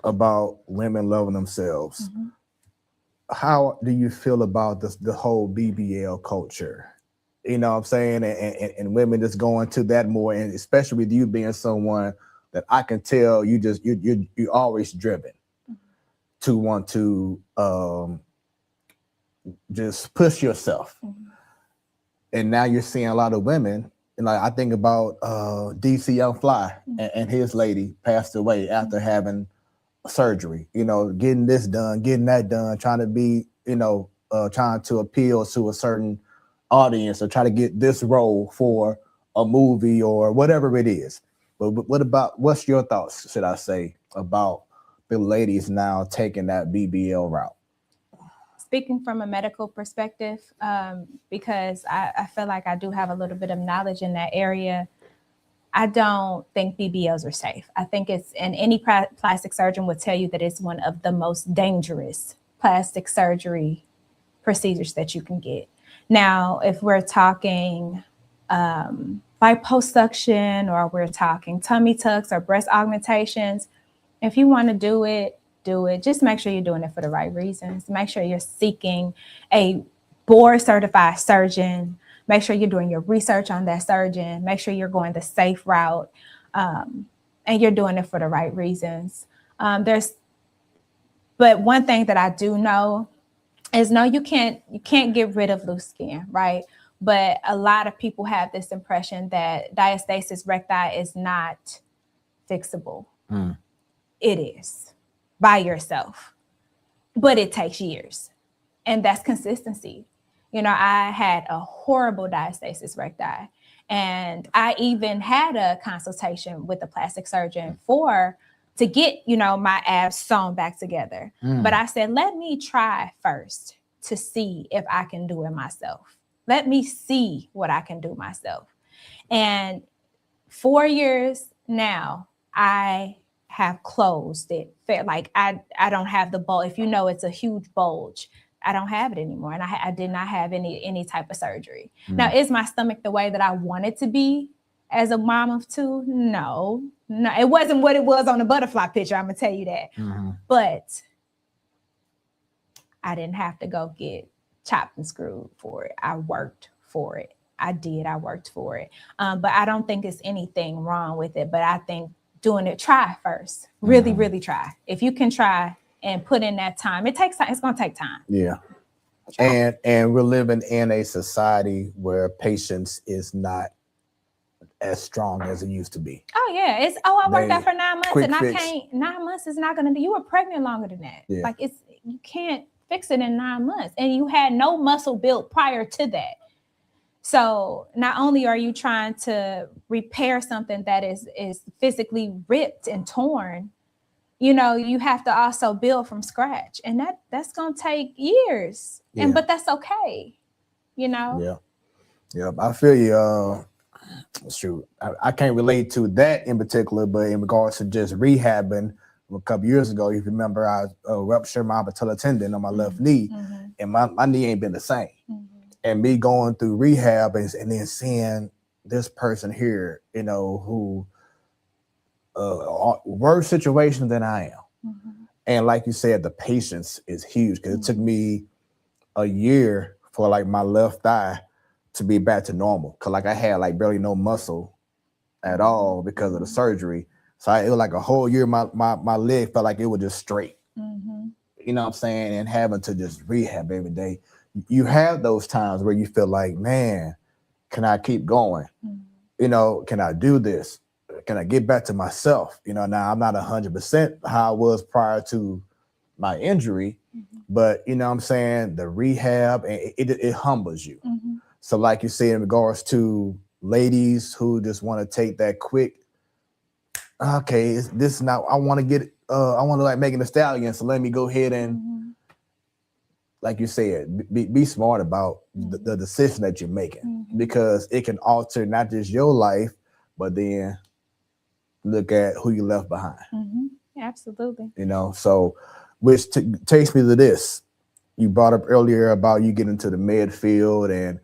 about women loving themselves. Mm-hmm. How do you feel about the whole BBL culture? You know what I'm saying? And women just going to that more, and especially with you being someone that I can tell you're always driven to want to just push yourself. Mm-hmm. And now you're seeing a lot of women, and like I think about DC Young Fly and his lady passed away after having surgery, you know, getting this done, getting that done, trying to be, you know, trying to appeal to a certain audience or try to get this role for a movie or whatever it is. But what's your thoughts, should I say, about the ladies now taking that BBL route? Speaking from a medical perspective, because I feel like I do have a little bit of knowledge in that area, I don't think BBLs are safe. I think and any plastic surgeon would tell you that it's one of the most dangerous plastic surgery procedures that you can get. Now, if we're talking liposuction, or we're talking tummy tucks or breast augmentations, if you want to do it, do it. Just make sure you're doing it for the right reasons. Make sure you're seeking a board certified surgeon. Make sure you're doing your research on that surgeon. Make sure you're going the safe route, and you're doing it for the right reasons. But one thing that I do know is, no, you can't get rid of loose skin, right? But a lot of people have this impression that diastasis recti is not fixable. It is by yourself, but it takes years, and that's consistency. You know, I had a horrible diastasis recti, and I even had a consultation with a plastic surgeon to get, you know, my abs sewn back together. But I said, let me try first to see if I can do it myself. Let me see what I can do myself. And 4 years now, I have closed it. Like I don't have the bulge. If you know, it's a huge bulge. I don't have it anymore. And I did not have any type of surgery. Now, is my stomach the way that I want it to be as a mom of two? No, it wasn't what it was on the butterfly picture. I'm gonna tell you that. But I didn't have to go get chopped and screwed for it. I worked for it. I worked for it. But I don't think it's anything wrong with it. But I think doing it, try first. Really, really try. If you can try and put in that time, it takes time. It's going to take time. Yeah. Try. And we're living in a society where patience is not as strong as it used to be. Oh, yeah. I worked out for 9 months and I can't. 9 months is not going to do. You were pregnant longer than that. Yeah. Like you can't fix it in 9 months. And you had no muscle built prior to that. So not only are you trying to repair something that is physically ripped and torn, you know, you have to also build from scratch, and that's going to take years. Yeah. But that's okay, you know? Yeah. I feel you. Shoot, I can't relate to that in particular, but in regards to just rehabbing, a couple years ago, if you remember, I ruptured my patellar tendon on my left knee, and my knee ain't been the same. And me going through rehab and then seeing this person here, you know, who worse situation than I am. And like you said, the patience is huge, because it took me a year for like my left thigh to be back to normal. Cause like I had like barely no muscle at all because of the surgery. So it was like a whole year, my leg felt like it was just straight. You know what I'm saying? And having to just rehab every day. You have those times where you feel like, man, can I keep going? You know, can I do this? Can I get back to myself? You know, now I'm not 100% how I was prior to my injury, but you know what I'm saying? The rehab, it humbles you. So like you say, in regards to ladies who just want to take that quick, okay, this now I want to get, I want to like Megan Thee Stallion, so let me go ahead and like you said, be smart about the decision that you're making, because it can alter not just your life, but then look at who you left behind. Absolutely. You know, so which takes me to this. You brought up earlier about you getting into the med field and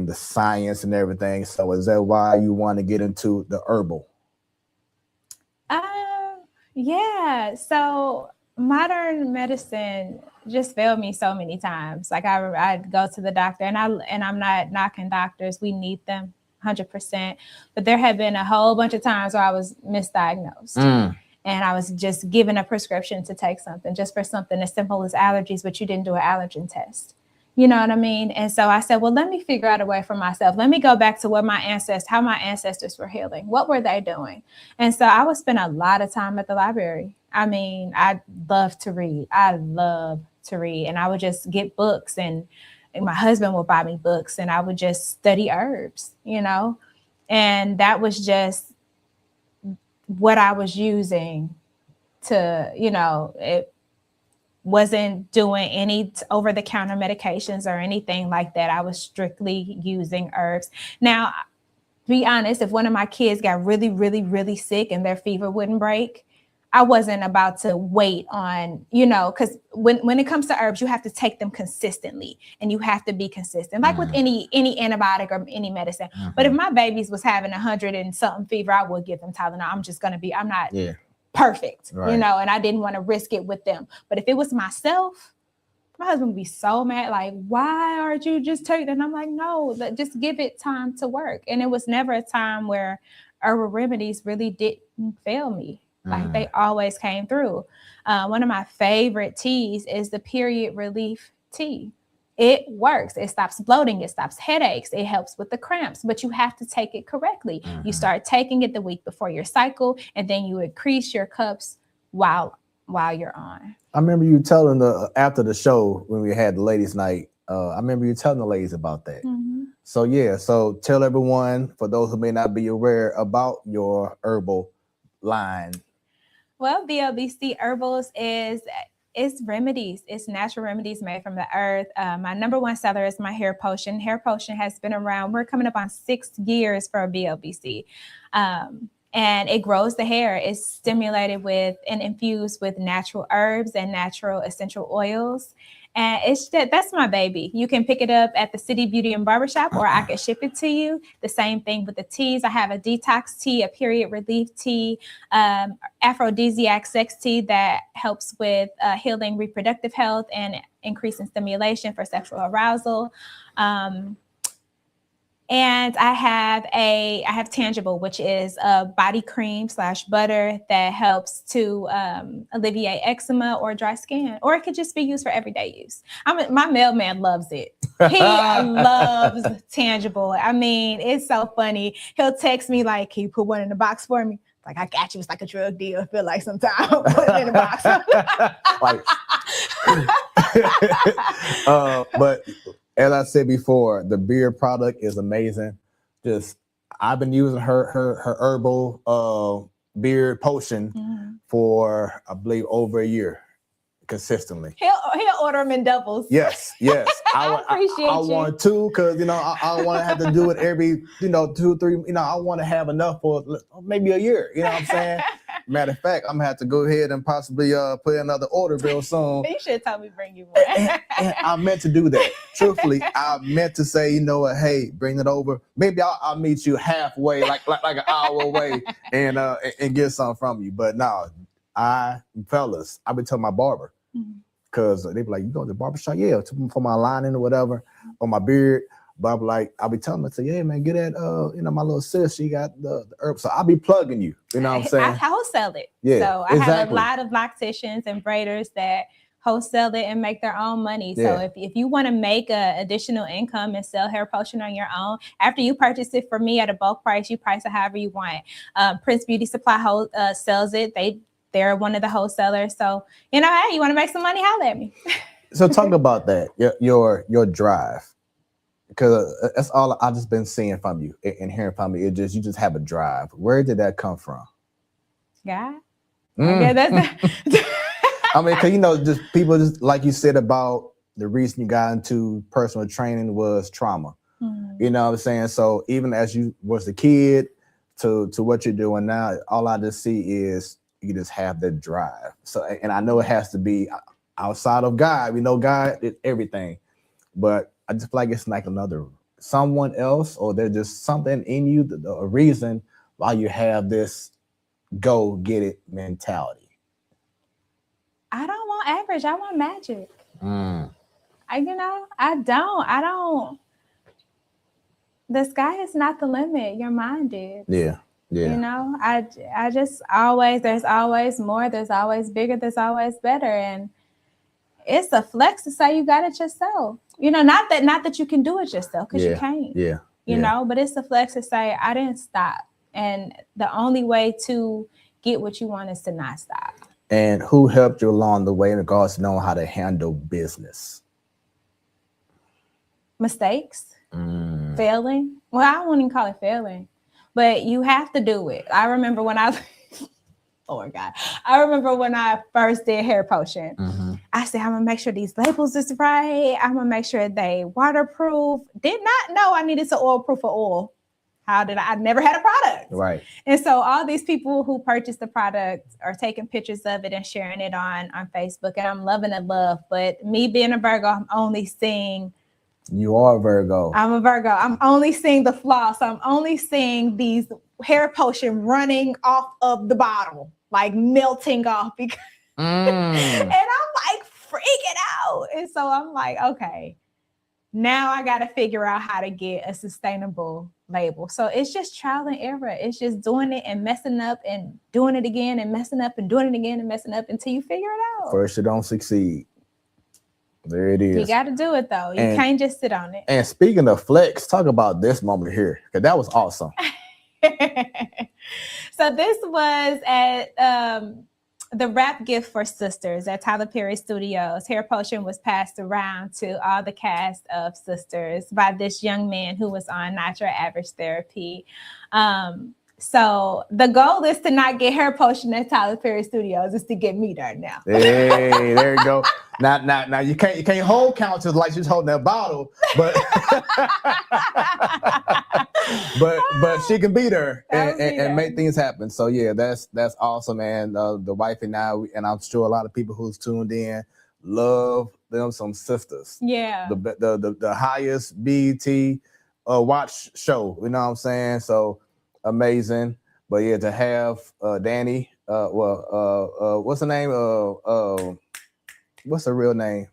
the science and everything. So is that why you want to get into the herbal? Yeah. So modern medicine just failed me so many times. Like I'd go to the doctor, and I'm not knocking doctors. We need them 100%. But there have been a whole bunch of times where I was misdiagnosed. And I was just given a prescription to take something just for something as simple as allergies, but you didn't do an allergen test. You know what I mean? And so I said, well, let me figure out a way for myself. Let me go back to how my ancestors were healing. What were they doing? And so I would spend a lot of time at the library. I mean, I love to read. And I would just get books, and my husband would buy me books, and I would just study herbs, you know? And that was just what I was using to, you know, it wasn't doing any over-the-counter medications or anything like that. I was strictly using herbs. Now, to be honest, if one of my kids got really, really, really sick and their fever wouldn't break, I wasn't about to wait on, you know, because when it comes to herbs, you have to take them consistently, and you have to be consistent, like with any antibiotic or any medicine. But if my babies was having 100 and something fever, I would give them Tylenol. I'm not perfect, you know, and I didn't want to risk it with them. But if it was myself, my husband would be so mad, like, why aren't you just taking it? And I'm like, no, just give it time to work. And it was never a time where herbal remedies really didn't fail me. Like they always came through. One of my favorite teas is the period relief tea. It works. It stops bloating. It stops headaches. It helps with the cramps, but you have to take it correctly. You start taking it the week before your cycle, and then you increase your cups while you're on. I remember you telling after the show when we had the ladies' night. I remember you telling the ladies about that. So tell everyone, for those who may not be aware, about your herbal line. Well, BLBC Herbals is remedies. It's natural remedies made from the earth. My number one seller is my hair potion. Hair potion has been around. We're coming up on 6 years for BLBC. And it grows the hair. It's stimulated with and infused with natural herbs and natural essential oils. And that's my baby. You can pick it up at the City Beauty and Barbershop, or I can ship it to you. The same thing with the teas. I have a detox tea, a period relief tea, aphrodisiac sex tea that helps with healing reproductive health and increasing stimulation for sexual arousal. And I have Tangible, which is a body cream / butter that helps to alleviate eczema or dry skin, or it could just be used for everyday use. My mailman loves it. He loves Tangible. I mean, it's so funny. He'll text me like, can you put one in the box for me? Like, I got you. It's like a drug deal. I feel like sometimes put it in the box. But as I said before, the beard product is amazing. I've been using her herbal beard potion for, I believe, over a year consistently. He'll order them in doubles. Yes. I appreciate you. I want to, because I want to have to do it every 2, 3. I want to have enough for maybe a year. You know what I'm saying? Matter of fact, I'm gonna have to go ahead and possibly put in another order real soon. You should tell me bring you one. and I meant to do that. Truthfully, I meant to say, hey, bring it over. Maybe I'll meet you halfway, like an hour away, and get something from you. But no, fellas, I've been telling my barber, because they be like, you go to the barbershop? Yeah, for my lining or whatever, or my beard. But I'm like, I'll be telling them, yeah, man, get that, my little sis, she got the herb. So I'll be plugging you. You know what I'm saying? I wholesale it. Yeah, so I have a lot of locticians and braiders that wholesale it and make their own money. So if you want to make additional income and sell hair potion on your own, after you purchase it from me at a bulk price, you price it however you want. Prince Beauty Supply sells it. They're one of the wholesalers. So, hey, you want to make some money, holler at me. So talk about that, your drive. Because that's all I've just been seeing from you and hearing from you. You just have a drive. Where did that come from? God. Okay, that's I mean, because just people, just like you said about the reason you got into personal training was trauma. You know what I'm saying? So even as you was a kid to what you're doing now, all I just see is you just have the drive. So, and I know it has to be outside of God. We know God is everything, but I just feel like it's like another someone else, or there's just something in you, a reason why you have this go get it mentality. I don't want average. I want magic. I don't. The sky is not the limit. Your mind is. Yeah. You know, I just always, there's always more, there's always bigger, there's always better. And it's a flex to say you got it yourself. You know, not that you can do it yourself, because you can't. Yeah. You know, but it's a flex to say I didn't stop. And the only way to get what you want is to not stop. And who helped you along the way in regards to knowing how to handle business? Mistakes. Failing. Well, I wouldn't even call it failing, but you have to do it. I remember when I first did hair potion. I said, I'm gonna make sure these labels is right. I'm gonna make sure they waterproof. Did not know I needed to oil proof for oil. How did I never had a product. Right. And so all these people who purchased the product are taking pictures of it and sharing it on Facebook, and I'm loving the love. But me being a Virgo, I'm only seeing. You are a Virgo. I'm a Virgo. I'm only seeing the floss. I'm only seeing these hair potion running off of the bottle, like melting off. And I'm like freaking out. And so I'm like, okay, now I got to figure out how to get a sustainable label. So it's just trial and error. It's just doing it and messing up and doing it again and messing up and doing it again and messing up until you figure it out. First, you don't succeed. There it is. You got to do it, though. You can't just sit on it. And speaking of flex, talk about this moment here, because that was awesome. So this was at the wrap gift for sisters at Tyler Perry Studios. Hair potion was passed around to all the cast of Sisters by this young man who was on natural average therapy. So the goal is to not get hair potion at Tyler Perry Studios, is to get me there now. Hey, there you go. Now you can't hold Countess like she's holding that bottle, but but she can be there and make things happen. So yeah, that's awesome, man. The wife and I, and I'm sure a lot of people who's tuned in love them some sisters. Yeah. The highest BET watch show. You know what I'm saying? So amazing. But yeah, to have Danny, what's the name? What's her real name?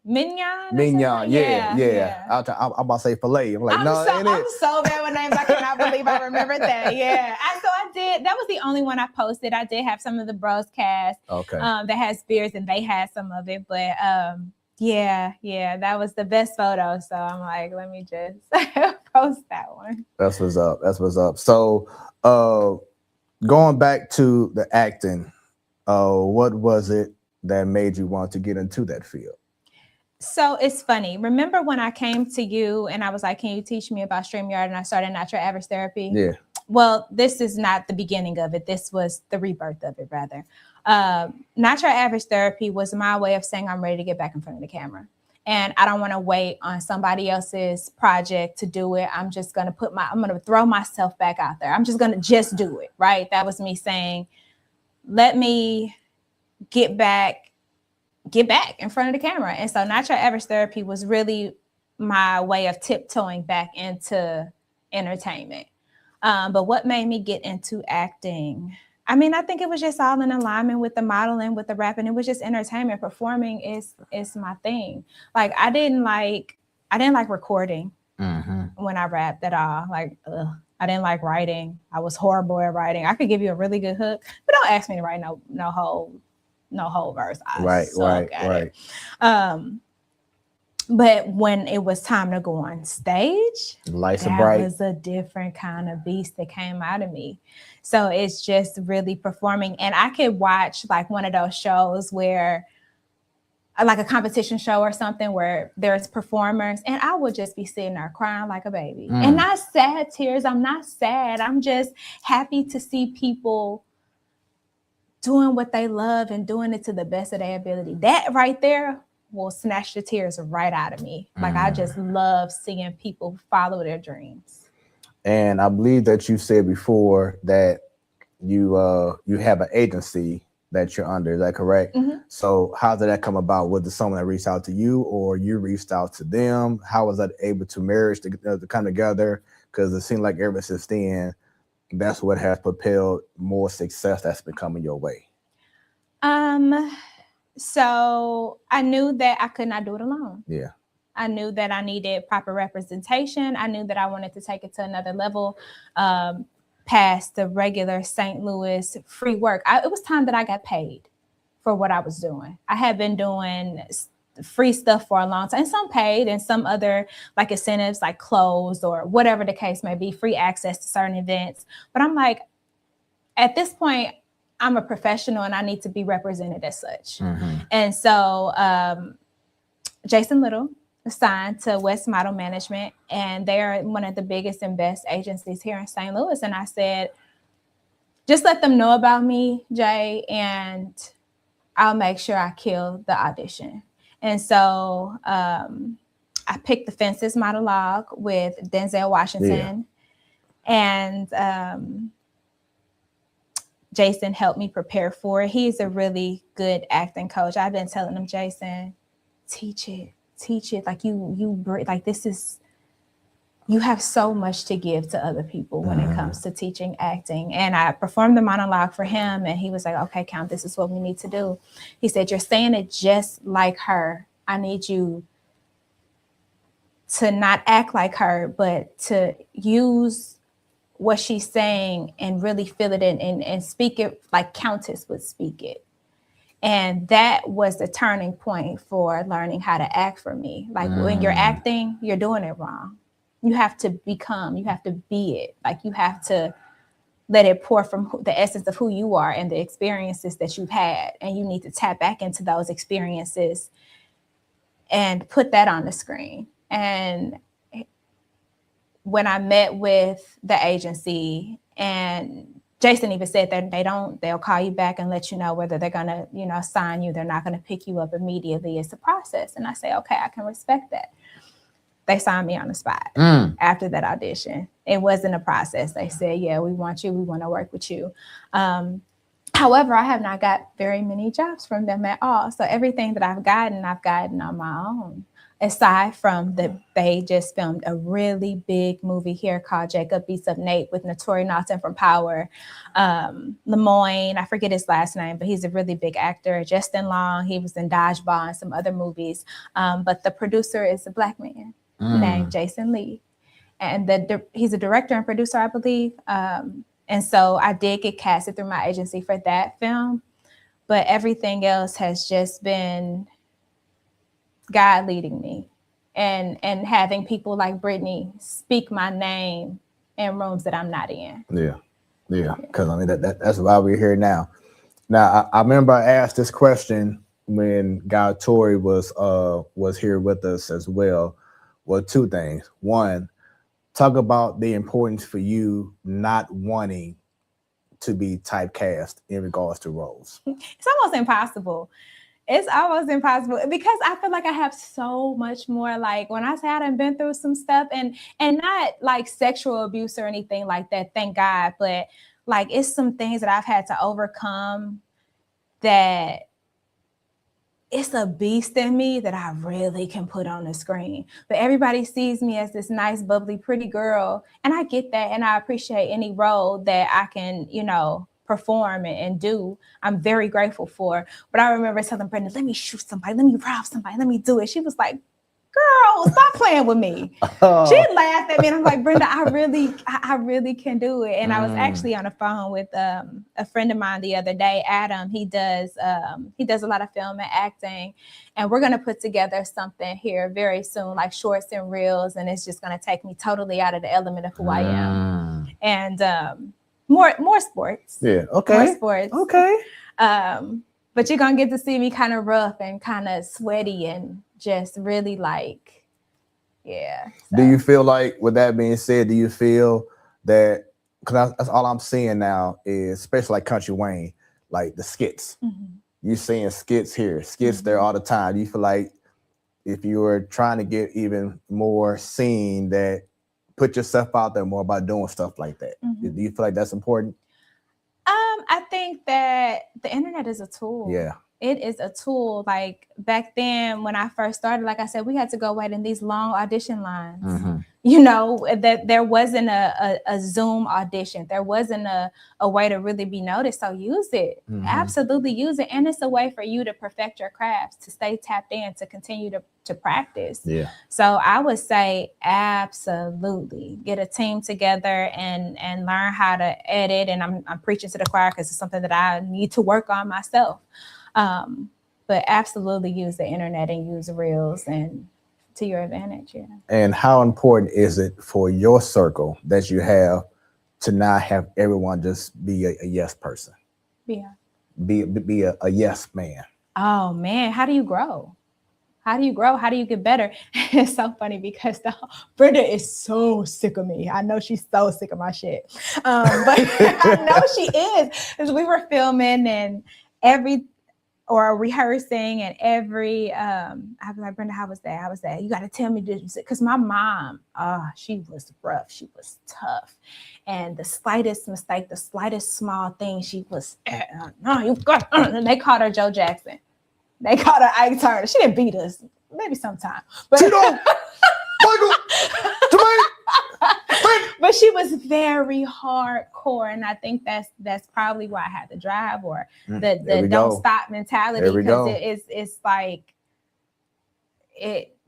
Mignon. Yeah. I'm about to say filet. I'm like, I'm so bad with names. I cannot believe I remembered that. Yeah. So I did. That was the only one I posted. I did have some of the bros cast. Okay. That has beards, and they had some of it. But yeah, that was the best photo. So I'm like, let me just post that one. That's what's up. So going back to the acting, what was it that made you want to get into that field? So it's funny. Remember when I came to you and I was like, can you teach me about StreamYard? And I started natural average therapy. Yeah. Well, this is not the beginning of it. This was the rebirth of it, rather. Natural average therapy was my way of saying I'm ready to get back in front of the camera. And I don't want to wait on somebody else's project to do it. I'm just going to I'm going to throw myself back out there. I'm just going to just do it. Right. That was me saying, let me get back in front of the camera. And so natural average therapy was really my way of tiptoeing back into entertainment. But what made me get into acting? I mean, I think it was just all in alignment with the modeling, with the rapping. It was just entertainment. Performing is my thing. Like I didn't like recording when I rapped at all. Like I didn't like writing. I was horrible at writing. I could give you a really good hook, but don't ask me to write no whole verse. Right. But when it was time to go on stage, that was a different kind of beast that came out of me. So it's just really performing. And I could watch like one of those shows where, like a competition show or something where there's performers, and I would just be sitting there crying like a baby. And not sad tears. I'm not sad. I'm just happy to see people doing what they love and doing it to the best of their ability. That right there will snatch the tears right out of me. Like I just love seeing people follow their dreams. And I believe that you said before that you have an agency that you're under. Is that correct? Mm-hmm. So how did that come about? Was it someone that reached out to you, or you reached out to them? How was that able to marriage to come together? Because it seemed like ever since then, that's what has propelled more success that's been coming your way. So I knew that I could not do it alone. Yeah. I knew that I needed proper representation. I knew that I wanted to take it to another level, past the regular St. Louis free work. It was time that I got paid for what I was doing. I had been doing free stuff for a long time, and some paid and some other like incentives like clothes or whatever the case may be, free access to certain events. But I'm like, at this point, I'm a professional and I need to be represented as such. Mm-hmm. And so Jason Little assigned to West Model Management, and they are one of the biggest and best agencies here in St. Louis. And I said, just let them know about me, Jay, and I'll make sure I kill the audition. And so I picked the Fences monologue with Denzel Washington. Yeah. And Jason helped me prepare for it. He's a really good acting coach. I've been telling him, Jason, teach it. Like like this is, you have so much to give to other people when it comes to teaching acting. And I performed the monologue for him, and he was like, okay, Count, this is what we need to do. He said, you're saying it just like her. I need you to not act like her, but to use what she's saying and really feel it and speak it like Countess would speak it. And that was the turning point for learning how to act for me. Like when you're acting, you're doing it wrong. You have to be it. Like you have to let it pour from the essence of who you are and the experiences that you've had. And you need to tap back into those experiences and put that on the screen. And when I met with the agency, and Jason even said that they'll call you back and let you know whether they're going to, sign you. They're not going to pick you up immediately. It's a process. And I say, okay, I can respect that. They signed me on the spot after that audition. It wasn't a process. They said, yeah, we want you. We want to work with you. However, I have not got very many jobs from them at all. So everything that I've gotten on my own. Aside from they just filmed a really big movie here called Jacob Beats Up Nate with Notori Naughton from Power. Lemoyne, I forget his last name, but he's a really big actor. Justin Long, he was in Dodgeball and some other movies. But the producer is a Black man named Jason Lee. And he's a director and producer, I believe. And so I did get casted through my agency for that film. But everything else has just been God leading me and having people like Brittany speak my name in rooms that I'm not in. Yeah. Because I mean that's why we're here now. Now I remember I asked this question when Guy Torrey was here with us as well. Well, two things. One, talk about the importance for you not wanting to be typecast in regards to roles. It's almost impossible. It's almost impossible because I feel like I have so much more. Like when I say I done been through some stuff and not like sexual abuse or anything like that, thank God. But like it's some things that I've had to overcome that it's a beast in me that I really can put on the screen. But everybody sees me as this nice, bubbly, pretty girl. And I get that. And I appreciate any role that I can, perform and do. I'm very grateful for. But I remember telling Brenda, let me shoot somebody, let me rob somebody, let me do it. She was like, girl, stop playing with me. She laughed at me and I'm like, Brenda, I really can do it. And I was actually on the phone with a friend of mine the other day, Adam. He does a lot of film and acting. And we're going to put together something here very soon, like shorts and reels. And it's just going to take me totally out of the element of who I am. And more sports. Yeah. Okay. More sports. Okay. But you're going to get to see me kind of rough and kind of sweaty and just really like, yeah. So. Do you feel like, with that being said, do you feel that, because that's all I'm seeing now is, especially like Country Wayne, like the skits. Mm-hmm. You're seeing skits here, skits there all the time. Do you feel like if you were trying to get even more seen, that put yourself out there more about doing stuff like that? Do you feel like that's important? I think that the internet is a tool. Yeah. It is a tool. Like back then when I first started, like I said, we had to go wait in these long audition lines. You know, that there wasn't a Zoom audition. There wasn't a way to really be noticed. So use it. Absolutely use it. And it's a way for you to perfect your crafts, to stay tapped in, to continue to practice. Yeah. So I would say absolutely get a team together and learn how to edit. And I'm preaching to the choir because it's something that I need to work on myself. But absolutely use the internet and use reels and to your advantage. Yeah. And how important is it for your circle that you have to not have everyone just be a yes person? Yeah. Be a yes man. Oh man, how do you grow? How do you grow? How do you get better? It's so funny because Brenda is so sick of me. I know she's so sick of my shit. But I know she is. Because we were filming and rehearsing and every I was like, Brenda, how was that? You got to tell me this. Because my mom, she was rough. She was tough. And the slightest mistake, the slightest small thing, she was, no, you got, and they called her Joe Jackson. They called her Ike Turner. She didn't beat us. Maybe sometime. But Michael, but she was very hardcore, and I think that's probably why I had the drive or the don't stop mentality, because it's like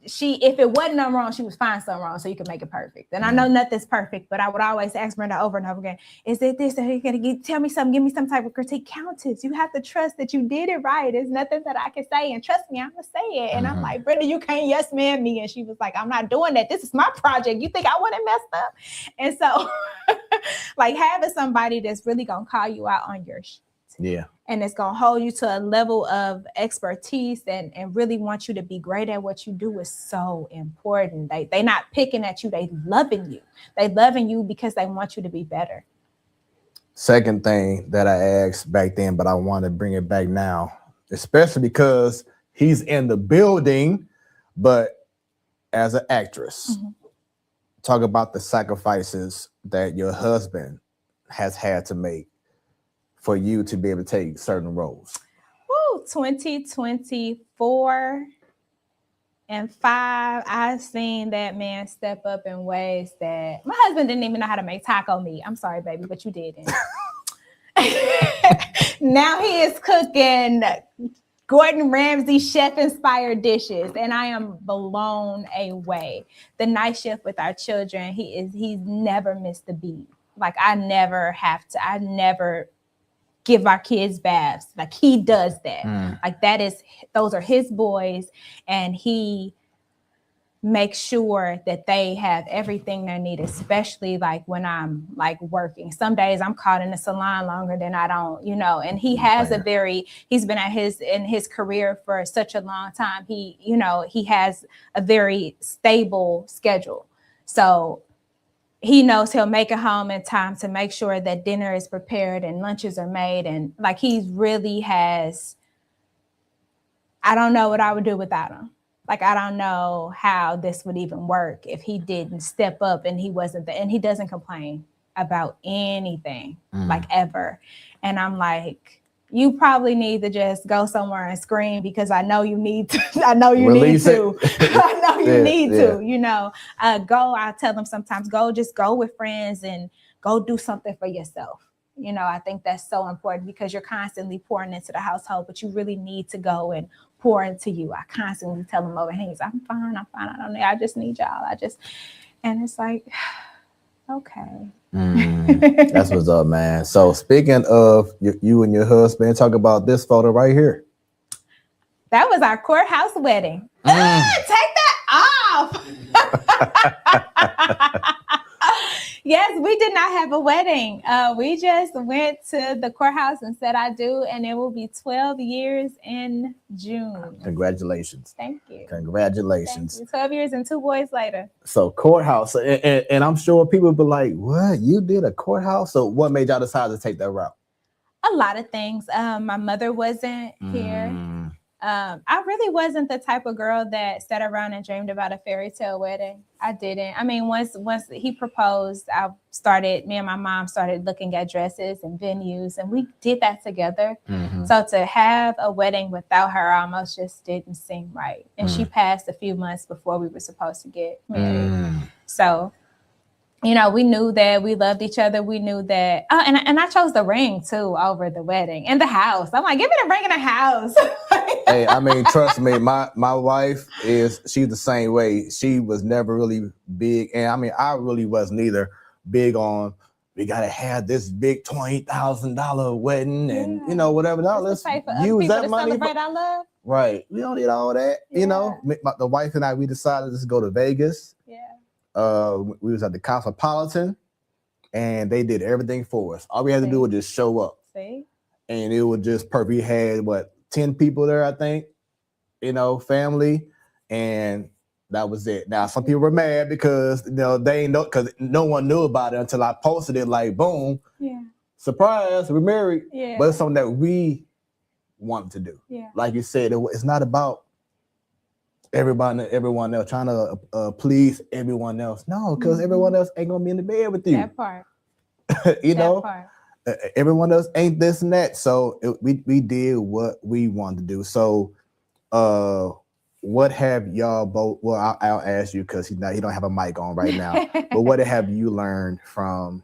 if it wasn't nothing wrong, she would find something wrong so you can make it perfect. And I know nothing's perfect, but I would always ask Brenda over and over again, is it this? Are you gonna tell me something? Give me some type of critique. Countess, you have to trust that you did it right. There's nothing that I can say, and trust me, I'm gonna say it. And I'm like, Brenda, you can't yes man me. And she was like, I'm not doing that. This is my project. You think I wouldn't mess up? And so like having somebody that's really gonna call you out on your shit. Yeah. And it's going to hold you to a level of expertise and really want you to be great at what you do is so important. They not picking at you. They loving you. They loving you because they want you to be better. Second thing that I asked back then, but I want to bring it back now, especially because he's in the building, but as an actress, talk about the sacrifices that your husband has had to make for you to be able to take certain roles. 2024 and 5, I've seen that man step up in ways that my husband didn't even know how to make taco meat. I'm sorry, baby, but you didn't. Now he is cooking Gordon Ramsay chef-inspired dishes, and I am blown away. The night shift with our children, he's never missed a beat. Like I never give our kids baths. Like he does that. Like those are his boys, and he makes sure that they have everything they need, especially like when I'm like working. Some days I'm caught in the salon longer than I don't, and he has he's been in his career for such a long time. He has a very stable schedule. So he knows he'll make it home in time to make sure that dinner is prepared and lunches are made. And like, he really has, I don't know what I would do without him. Like, I don't know how this would even work if he didn't step up and he wasn't there. And he doesn't complain about anything, like ever. And I'm like, you probably need to just go somewhere and scream because I know you need to. I know you need to. I know you need to, go. I tell them sometimes, just go with friends and go do something for yourself. I think that's so important because you're constantly pouring into the household, but you really need to go and pour into you. I constantly tell them over hands, I'm fine. I don't need, I just need y'all. And it's like, okay. That's what's up, man. So speaking of you and your husband, talk about this photo right here. That was our courthouse wedding. Take that off. Yes, we did not have a wedding. We just went to the courthouse and said I do, and it will be 12 years in June. Congratulations. Thank you. Congratulations. Thank you. 12 years and 2 boys later. So courthouse, and I'm sure people will be like, what? You did a courthouse? So what made y'all decide to take that route? A lot of things. My mother wasn't here. I really wasn't the type of girl that sat around and dreamed about a fairy tale wedding. I didn't. I mean, once he proposed, me and my mom started looking at dresses and venues, and we did that together. Mm-hmm. So to have a wedding without her almost just didn't seem right. And she passed a few months before we were supposed to get married. So, you know, we knew that we loved each other. We knew that. Oh, and I chose the ring too over the wedding and the house. I'm like, give me the ring in the house. Hey, I mean, trust me, my wife she's the same way. She was never really big, and I mean, I really wasn't either big on. We gotta have this big $20,000 wedding, and you know whatever. No, let's use that money. Celebrate our love. Right, we don't need all that. Yeah. You know, the wife and I, we decided to go to Vegas. Yeah. We was at the Cosmetologist, and they did everything for us. All we had to do was just show up. See? And it was just perfect. We had 10 people there, I think, you know, family, and that was it. Now some people were mad because they ain't know, because no one knew about it until I posted it. Like, boom, surprise, we're married. Yeah. But it's something that we wanted to do. Yeah. Like you said, it's not about everyone else, trying to please everyone else. No, because everyone else ain't gonna be in the bed with you. That part. Everyone else ain't this and that. So we did what we wanted to do. So what have y'all both, well, I'll ask you because he don't have a mic on right now, but what have you learned from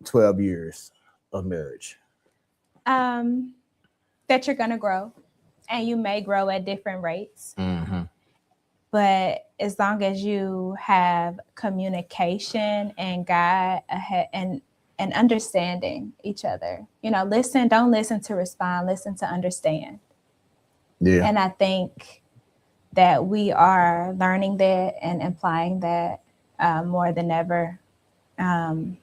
12 years of marriage? That you're gonna grow, and you may grow at different rates. Mm-hmm. But as long as you have communication and guide ahead and understanding each other, don't listen to respond, listen to understand. Yeah. And I think that we are learning that and applying that more than ever. To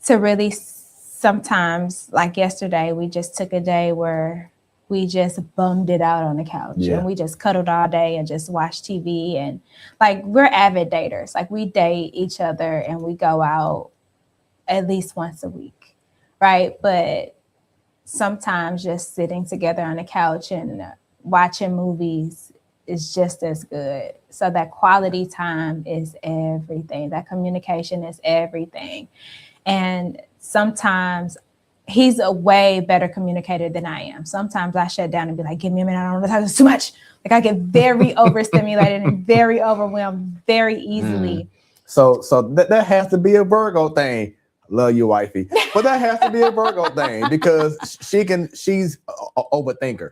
really sometimes, like yesterday, we just took a day where we just bummed it out on the couch and we just cuddled all day and just watched TV. And like, we're avid daters. Like, we date each other and we go out at least once a week, right? But sometimes just sitting together on the couch and watching movies is just as good. So that quality time is everything. That communication is everything. And sometimes he's a way better communicator than I am. Sometimes I shut down and be like, give me a minute, I don't want to talk too much. Like, I get very overstimulated and very overwhelmed very easily. So that has to be a Virgo thing. Love you, wifey. But that has to be a Virgo thing because she's an overthinker.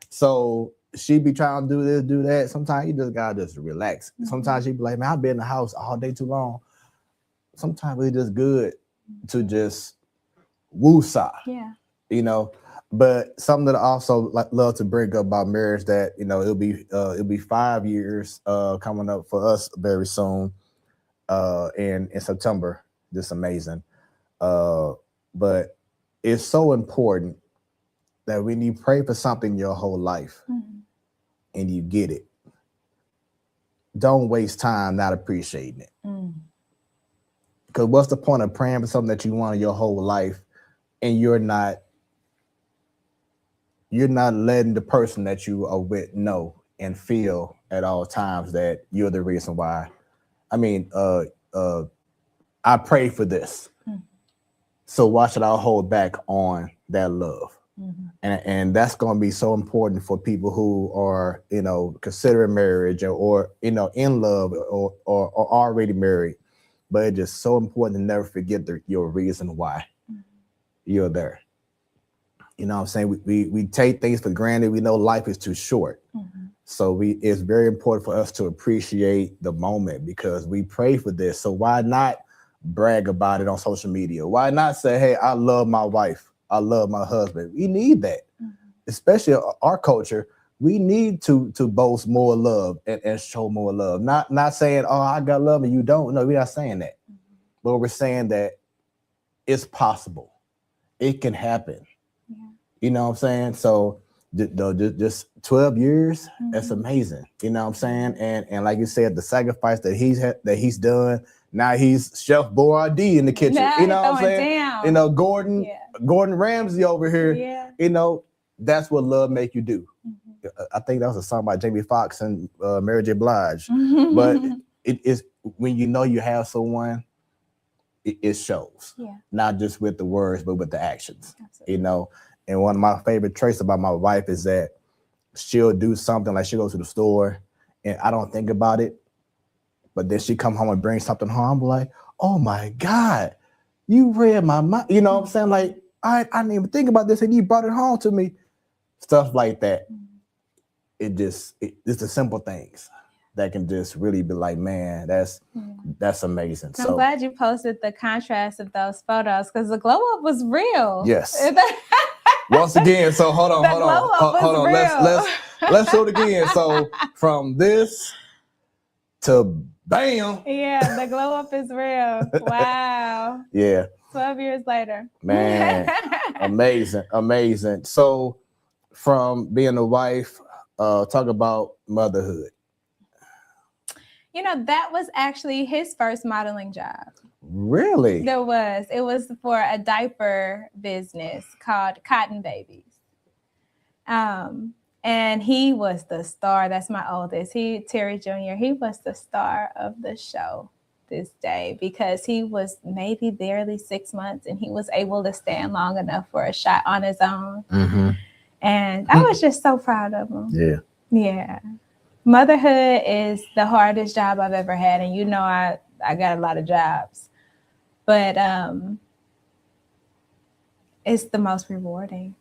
So she be trying to do this, do that. Sometimes you just gotta just relax. Sometimes she be like, man, I've been in the house all day too long. Sometimes it's just good to just woosah. Yeah. But something that I also love to bring up about marriage that, it'll be 5 years coming up for us very soon in September. Just amazing. But it's so important that when you pray for something your whole life and you get it, don't waste time not appreciating it. Because what's the point of praying for something that you wanted your whole life and you're not letting the person that you are with know and feel at all times that you're the reason why. I mean, I pray for this. So why should I hold back on that love? And that's going to be so important for people who are, considering marriage or in love or already married. But it's just so important to never forget your reason why you're there. You know what I'm saying? We take things for granted. We know life is too short. So it's very important for us to appreciate the moment because we pray for this. So why not brag about it on social media? Why not say, hey, I love my wife. I love my husband. We need that, especially our culture. We need to boast more love and show more love. Not saying, oh, I got love and you don't. No, we're not saying that. But we're saying that it's possible. It can happen. You know what I'm saying? So just 12 years, that's amazing. You know what I'm saying? And like you said, the sacrifice that he's done. Now he's Chef Boyardee in the kitchen. You know what I'm saying? Down. Gordon Ramsay over here. that's what love make you do. I think that was a song by Jamie Foxx and Mary J. Blige. But it is when you know you have someone, it shows. Not just with the words, but with the actions. Absolutely. You know, and one of my favorite traits about my wife is that she'll do something, like she'll go to the store and I don't think about it, but then she come home and bring something home. I'm like, oh my God, you read my mind. You know what I'm saying? Like, I didn't even think about this and you brought it home to me. Stuff like that. It's the simple things that can just really be like, man, that's amazing. I'm glad you posted the contrast of those photos because the glow up was real. Yes. Once again, so hold on. Let's show it again. So from this to bam. Yeah, the glow up is real. Wow. Yeah. 12 years later. Man, amazing. So from being a wife, talk about motherhood. You know, that was actually his first modeling job. Really? There was. It was for a diaper business called Cotton Babies. And he was the star. That's my oldest. Terry Jr., he was the star of the show this day because he was maybe barely 6 months and he was able to stand long enough for a shot on his own. And I was just so proud of him. Yeah. Motherhood is the hardest job I've ever had. And you know, I got a lot of jobs, but it's the most rewarding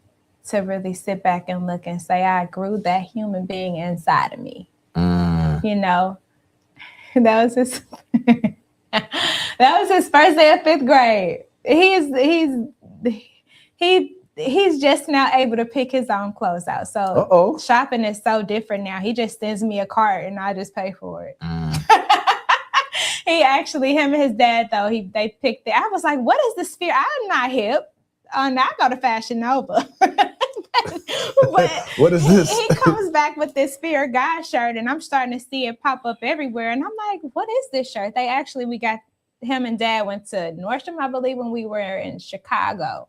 to really sit back and look and say, I grew that human being inside of me. You know, that was his first day of 5th grade. He's just now able to pick his own clothes out. So shopping is so different now. He just sends me a cart and I just pay for it. Him and his dad, though, they picked it. I was like, what is the sphere? I'm not hip. I go to Fashion Nova. But what is this? He comes back with this Fear God shirt and I'm starting to see it pop up everywhere. And I'm like, what is this shirt? We got him and dad went to Nordstrom, I believe, when we were in Chicago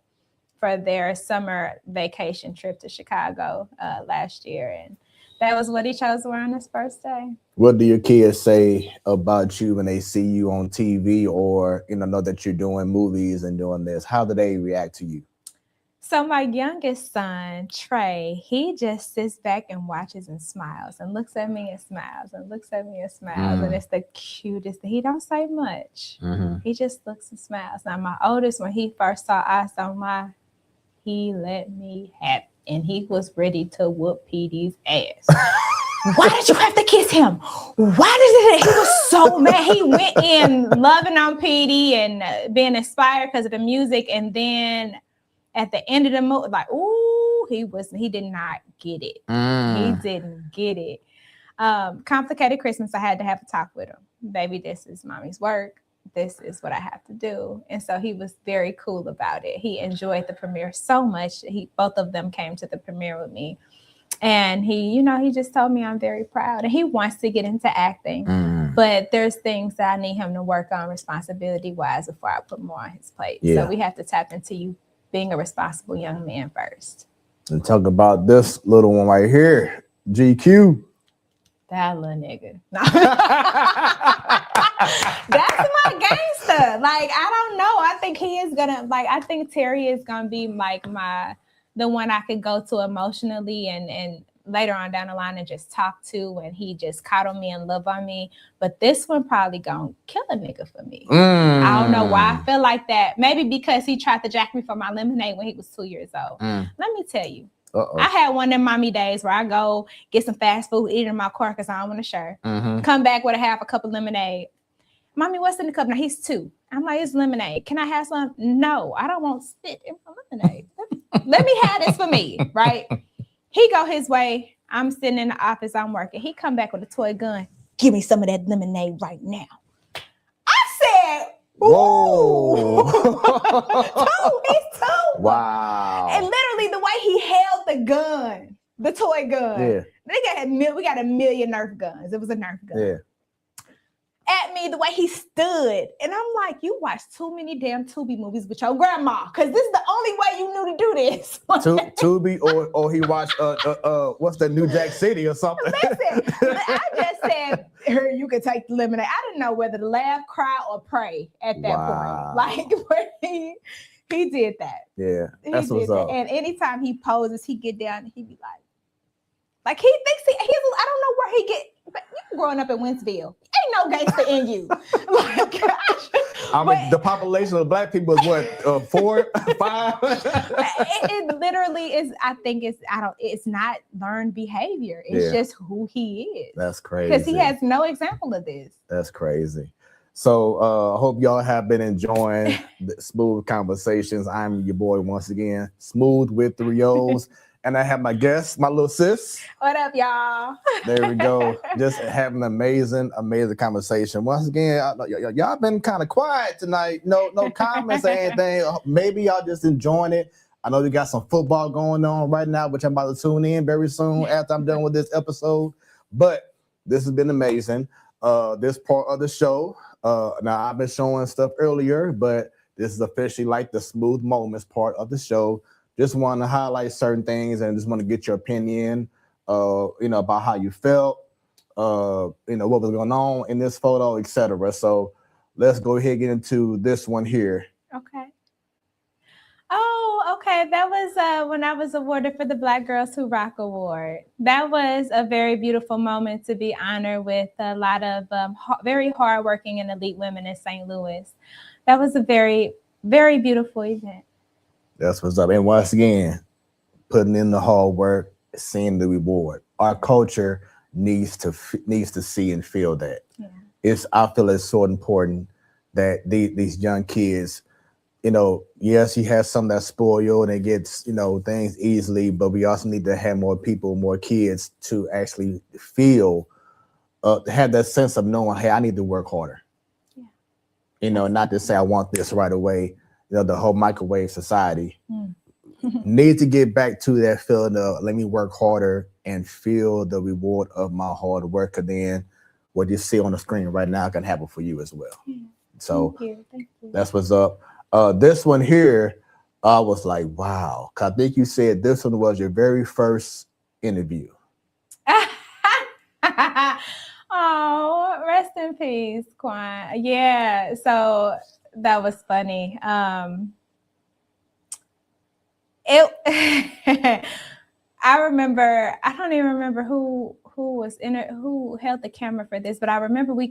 for their summer vacation trip to Chicago last year. And that was what he chose to wear on his first day. What do your kids say about you when they see you on TV or, know that you're doing movies and doing this? How do they react to you? So my youngest son, Trey, he just sits back and watches and smiles and looks at me and smiles and looks at me and smiles. And it's the cutest thing. He don't say much. He just looks and smiles. Now, my oldest, when he first saw Eyes on My, he let me have it. And he was ready to whoop PD's ass. Why did you have to kiss him? Why did it? He was so mad. He went in loving on PD and being inspired because of the music. And then at the end of the movie, like, ooh, he did not get it. He didn't get it. Complicated Christmas, I had to have a talk with him. Baby, this is mommy's work. This is what I have to do. And so he was very cool about it. He enjoyed the premiere so much. Both of them came to the premiere with me. And he just told me I'm very proud. And he wants to get into acting. But there's things that I need him to work on responsibility-wise before I put more on his plate. Yeah. So we have to tap into you being a responsible young man first. And talk about this little one right here, GQ. That little nigga. That's my gangster. Like, I don't know. I think he is gonna, I think Terry is gonna be the one I could go to emotionally and later on down the line and just talk to, and he just coddle me and love on me. But this one probably gonna kill a nigga for me. I don't know why I feel like that. Maybe because he tried to jack me for my lemonade when he was 2 years old. Let me tell you. I had one of them mommy days where I go get some fast food, eat in my car because I don't want to share. Come back with a cup of lemonade. Mommy, what's in the cup? Now he's 2. I'm like, it's lemonade. Can I have some? No, I don't want spit in my lemonade. Let me have this for me, right? He go his way. I'm sitting in the office. I'm working. He come back with a toy gun. Give me some of that lemonade right now. I said, whoa. 2, he's 2. Wow. And literally the way he held the gun, the toy gun. Yeah. We got a million Nerf guns. It was a Nerf gun. Yeah. At me the way he stood. And I'm like, you watched too many damn Tubi movies with your grandma, because this is the only way you knew to do this. Tubi or he watched what's the New Jack City or something. Listen, I just said, here, you could take the lemonade. I didn't know whether to laugh, cry, or pray at that point. Like, but he did that. Yeah, that's what's up. And anytime he poses, he get down and he be like he thinks he's, I don't know where he get, but you growing up in Wentzville, ain't no gangster in you. Like, gosh. I mean, the population of Black people is what, 4, 5? It literally is. I think it's not learned behavior. It's just who he is. That's crazy. Because he has no example of this. That's crazy. So I hope y'all have been enjoying the Smoooth Conversations. I'm your boy once again, Smoooth with 3 O's. And I have my guest, my little sis. What up, y'all? There we go. Just having an amazing conversation. Once again, y'all been kind of quiet tonight. No comments or anything. Maybe y'all just enjoying it. I know you got some football going on right now, which I'm about to tune in very soon after I'm done with this episode. But this has been amazing. This part of the show. Now, I've been showing stuff earlier, but this is officially like the Smooth Moments part of the show. Just want to highlight certain things and just want to get your opinion, about how you felt, what was going on in this photo, etc. So let's go ahead and get into this one here. Okay. Oh, okay. That was when I was awarded for the Black Girls Who Rock Award. That was a very beautiful moment to be honored with a lot of very hardworking and elite women in St. Louis. That was a very, very beautiful event. That's what's up. And once again, putting in the hard work, seeing the reward. Our culture needs to see and feel that. Yeah. I feel it's so important that these young kids, yes, he has some that spoiled and gets, things easily, but we also need to have more people, more kids to actually feel, have that sense of knowing, hey, I need to work harder. Yeah. Not to say I want this right away. The whole microwave society needs to get back to that feeling of let me work harder and feel the reward of my hard work. And then what you see on the screen right now can happen for you as well. Yeah. So Thank you. That's what's up. This one here, I was like, wow. I think you said this one was your very first interview. Oh, rest in peace, Quan. Yeah. So that was funny. I remember, I don't even remember who held the camera for this, but I remember they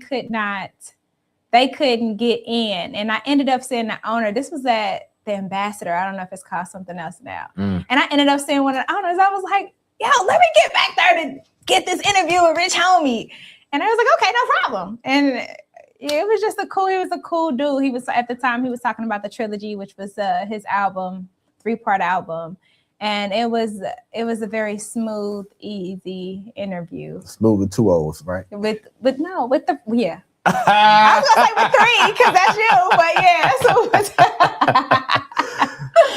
couldn't get in. And I ended up seeing the owner. This was at the Ambassador. I don't know if it's called something else now. And I ended up seeing one of the owners. I was like, yo, let me get back there to get this interview with Rich Homie. And I was like, okay, no problem. And it was just he was a cool dude. He was, at the time, he was talking about the trilogy, which was his album, 3-part album. And it was a very smooth, easy interview. Smooth with 2 O's, right? With yeah. I was gonna say with 3, because that's you, but yeah. So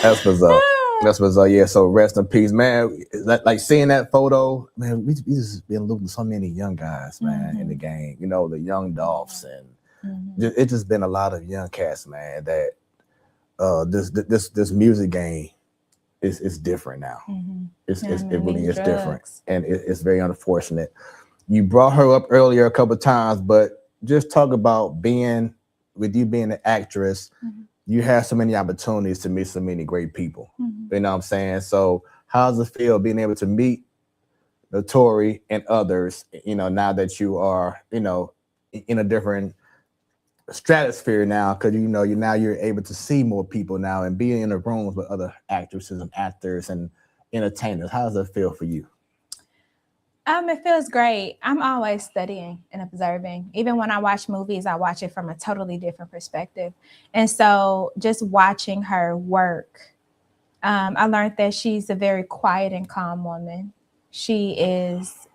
that's what's up. That's what's up. Yeah. So rest in peace, man. Like seeing that photo, man. We just been losing so many young guys, man, in the game. The young Dolphs, and it's just been a lot of young cats, man. That this music game is different now. It really is different, and it's very unfortunate. You brought her up earlier a couple of times, but just talk about being an actress. You have so many opportunities to meet so many great people. You know what I'm saying? So how does it feel being able to meet Tori and others, now that you are, in a different stratosphere now, because you're able to see more people now and being in the rooms with other actresses and actors and entertainers. How does it feel for you? It feels great. I'm always studying and observing. Even when I watch movies, I watch it from a totally different perspective. And so just watching her work, I learned that she's a very quiet and calm woman. She is,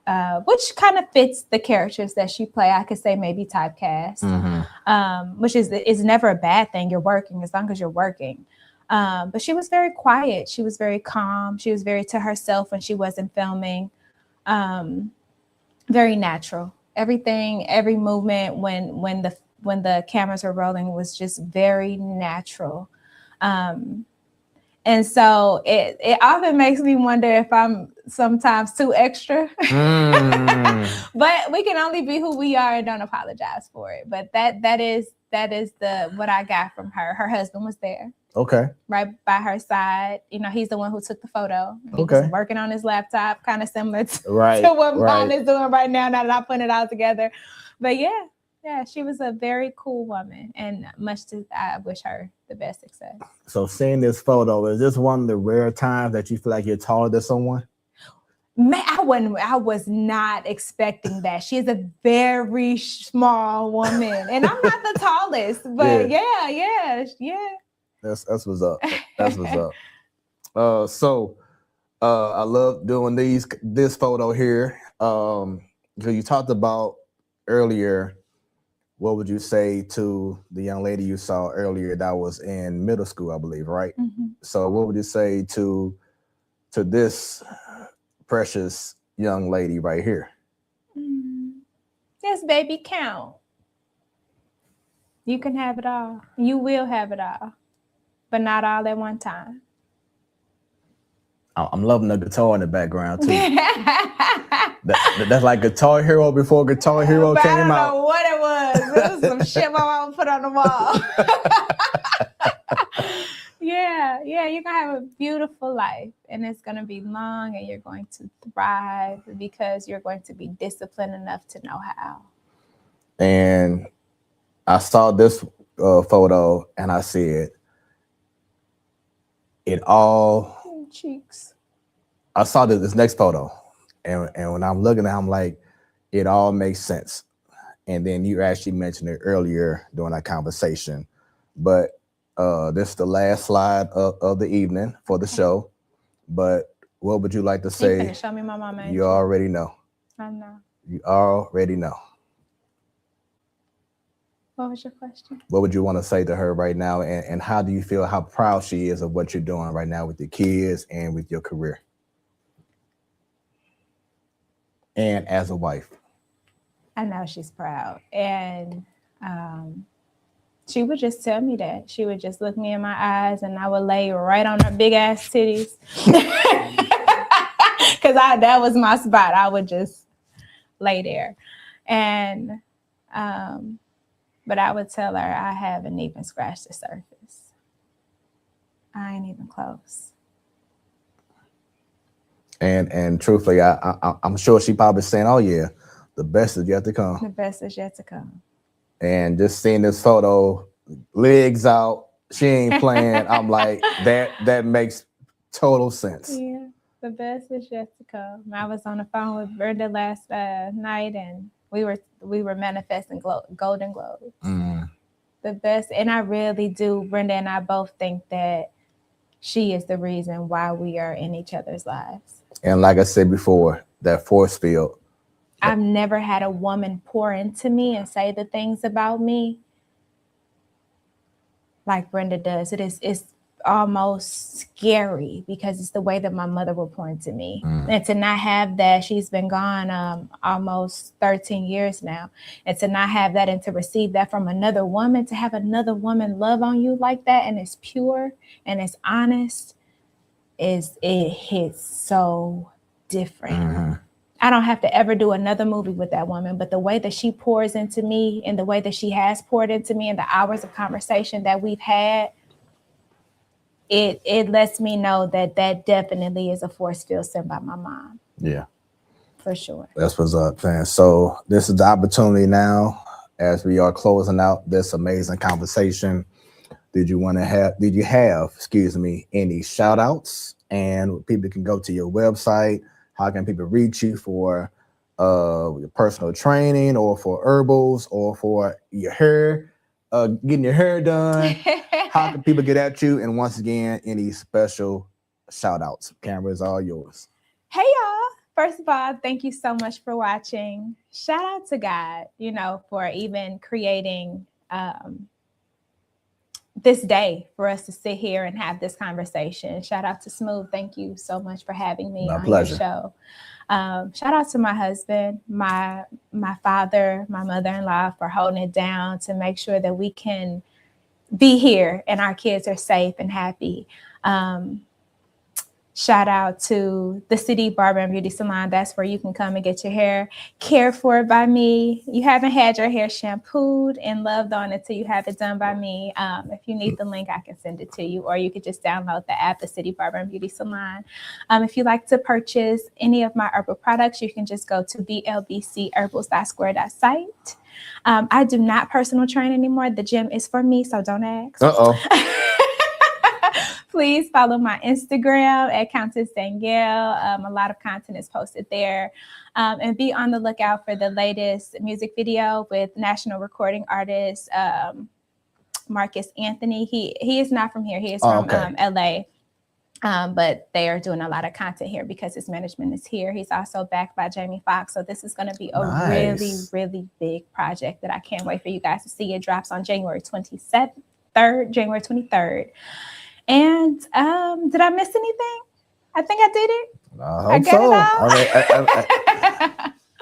which kind of fits the characters that she play. I could say maybe typecast, which is never a bad thing. You're working as long as you're working. But she was very quiet. She was very calm. She was very to herself when she wasn't filming. Very natural. Everything, every movement, when when the cameras were rolling was just very natural. And so it often makes me wonder if I'm sometimes too extra. But we can only be who we are and don't apologize for it. But that is what I got from her. Her husband was there. Okay. Right by her side. You know, he's the one who took the photo. He Okay. was working on his laptop, kind of similar to what Mom is doing right now that I'm putting it all together. But yeah, she was a very cool woman, and I wish her the best success. So seeing this photo, is this one of the rare times that you feel like you're taller than someone? Man, I was not expecting that. She is a very small woman, and I'm not the tallest, but yeah. That's what's up. That's what's up. So I love doing this photo here. Because you talked about earlier, what would you say to the young lady you saw earlier that was in middle school, I believe, right? Mm-hmm. So what would you say to this precious young lady right here? Yes, baby, count. You can have it all. You will have it all, but not all at one time. I'm loving the guitar in the background too. That's like Guitar Hero before Guitar Hero came out. I don't know what it was. It was some shit my mom put on the wall. Yeah, you're gonna have a beautiful life, and it's gonna be long, and you're going to thrive because you're going to be disciplined enough to know how. And I saw this photo, and I said, "It all." Cheeks. I saw this next photo, and when I'm looking at it, I'm like, it all makes sense. And then you actually mentioned it earlier during our conversation, but this is the last slide of the evening for the show. But what would you like to say? You finna show me my mama. You already know. I know. You already know. What was your question? What would you want to say to her right now? And how do you feel, how proud she is of what you're doing right now with your kids and with your career? And as a wife. I know she's proud. And she would just tell me that. She would just look me in my eyes, and I would lay right on her big ass titties. Because that was my spot. I would just lay there. And but I would tell her I haven't even scratched the surface. I ain't even close. And truthfully, I'm sure she probably saying, "Oh yeah, the best is yet to come." The best is yet to come. And just seeing this photo, legs out, she ain't playing. I'm like, that makes total sense. Yeah, the best is yet to come. I was on the phone with Brenda last night, and we were manifesting Golden Globes. The best, and I really do. Brenda and I both think that she is the reason why we are in each other's lives. And like I said before, that force field. I've never had a woman pour into me and say the things about me like Brenda does. It's almost scary because it's the way that my mother would pour into me. And to not have that, she's been gone almost 13 years now. And to not have that and to receive that from another woman, to have another woman love on you like that, and it's pure and it's honest, it hits so different. I don't have to ever do another movie with that woman, but the way that she pours into me and the way that she has poured into me and the hours of conversation that we've had, it lets me know that definitely is a force field sent by my mom. Yeah. For sure. That's what's up, man. So this is the opportunity now as we are closing out this amazing conversation. Did you have, any shout outs? And people can go to your website. How can people reach you for your personal training or for herbals or for your hair, getting your hair done? How can people get at you? And once again, any special shout outs? Camera is all yours. Hey, y'all. First of all, thank you so much for watching. Shout out to God, for even creating this day for us to sit here and have this conversation. Shout out to Smoooth. Thank you so much for having me on your show. Shout out to my husband, my father, my mother-in-law for holding it down to make sure that we can be here and our kids are safe and happy. Shout out to the City Barber and Beauty Salon. That's where you can come and get your hair cared for by me. You haven't had your hair shampooed and loved on until you have it done by me. If you need the link, I can send it to you, or you could just download the app, the City Barber and Beauty Salon. If you'd like to purchase any of my herbal products, you can just go to blbcherbals.square.site. I do not personal train anymore. The gym is for me, so don't ask. Please follow my Instagram at Countess Danielle. A lot of content is posted there. And be on the lookout for the latest music video with national recording artist Marcus Anthony. He is not from here. He is from LA. But they are doing a lot of content here because his management is here. He's also backed by Jamie Foxx. So this is going to be a really, really big project that I can't wait for you guys to see. It drops on January 23rd. And did I miss anything? I think I did it. I got it all.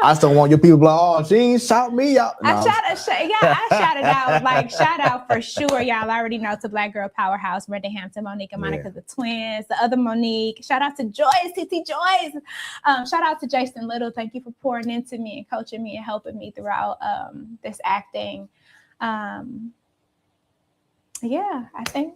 I still want your people to be like, oh, she ain't shout me out. No. I shouted out. Like, shout out for sure. Y'all already know to Black Girl Powerhouse, Brenda Hampton, Monique and Monica, the twins, the other Monique. Shout out to Joyce, TT Joyce. Shout out to Jason Little. Thank you for pouring into me and coaching me and helping me throughout this acting. I think.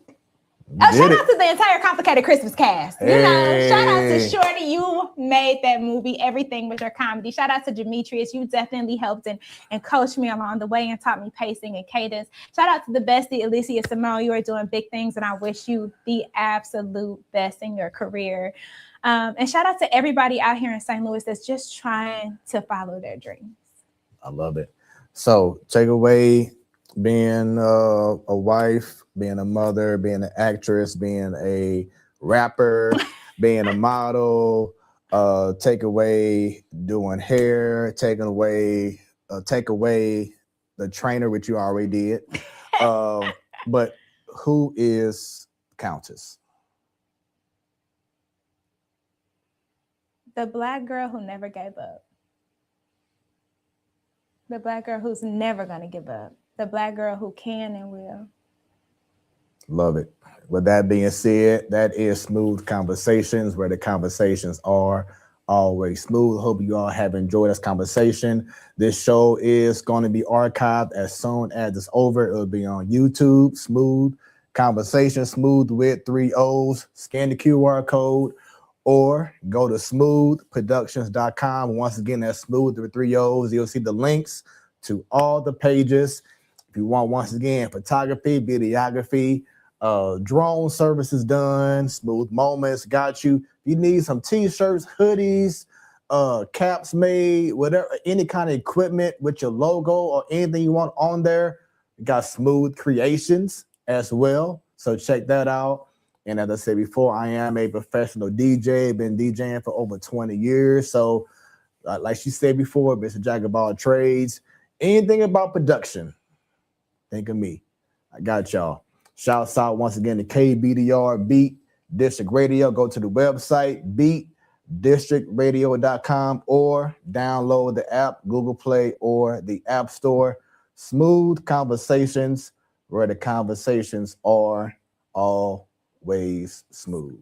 Shout out to the entire Complicated Christmas cast. You know, shout out to Shorty. You made that movie everything with your comedy. Shout out to Demetrius. You definitely helped and coached me along the way and taught me pacing and cadence. Shout out to the bestie, Alicia Simone. You are doing big things, and I wish you the absolute best in your career. And shout out to everybody out here in St. Louis that's just trying to follow their dreams. I love it. So take away being a wife, being a mother, being an actress, being a rapper, being a model, take away doing hair, take away the trainer, which you already did. But who is Countess? The Black girl who never gave up. The Black girl who's never going to give up. The Black girl who can and will. Love it. With that being said, that is Smoooth Conversations, where the conversations are always smooth. Hope you all have enjoyed this conversation. This show is going to be archived as soon as it's over. It'll be on YouTube, Smoooth Conversations, Smoooth with 3 O's. Scan the QR code or go to smoothproductions.com. Once again, that's Smoooth with 3 O's. You'll see the links to all the pages. If you want, once again, photography, videography, drone services done, Smooth Moments got you. If you need some t-shirts, hoodies, caps made, whatever, any kind of equipment with your logo or anything you want on there, we got Smooth Creations as well. So check that out. And as I said before, I am a professional DJ, been DJing for over 20 years. So like she said before, Mr. Jack of all trades, anything about production, think of me. I got y'all. Shouts out once again to KBDR Beat District Radio. Go to the website, beatdistrictradio.com, or download the app, Google Play or the App Store. Smoooth Conversations, where the conversations are always smooth.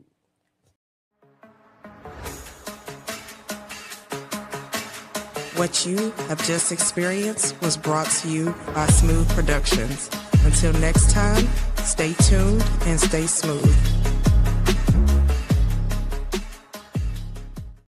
What you have just experienced was brought to you by Smoooth Productions. Until next time, stay tuned and stay smooth.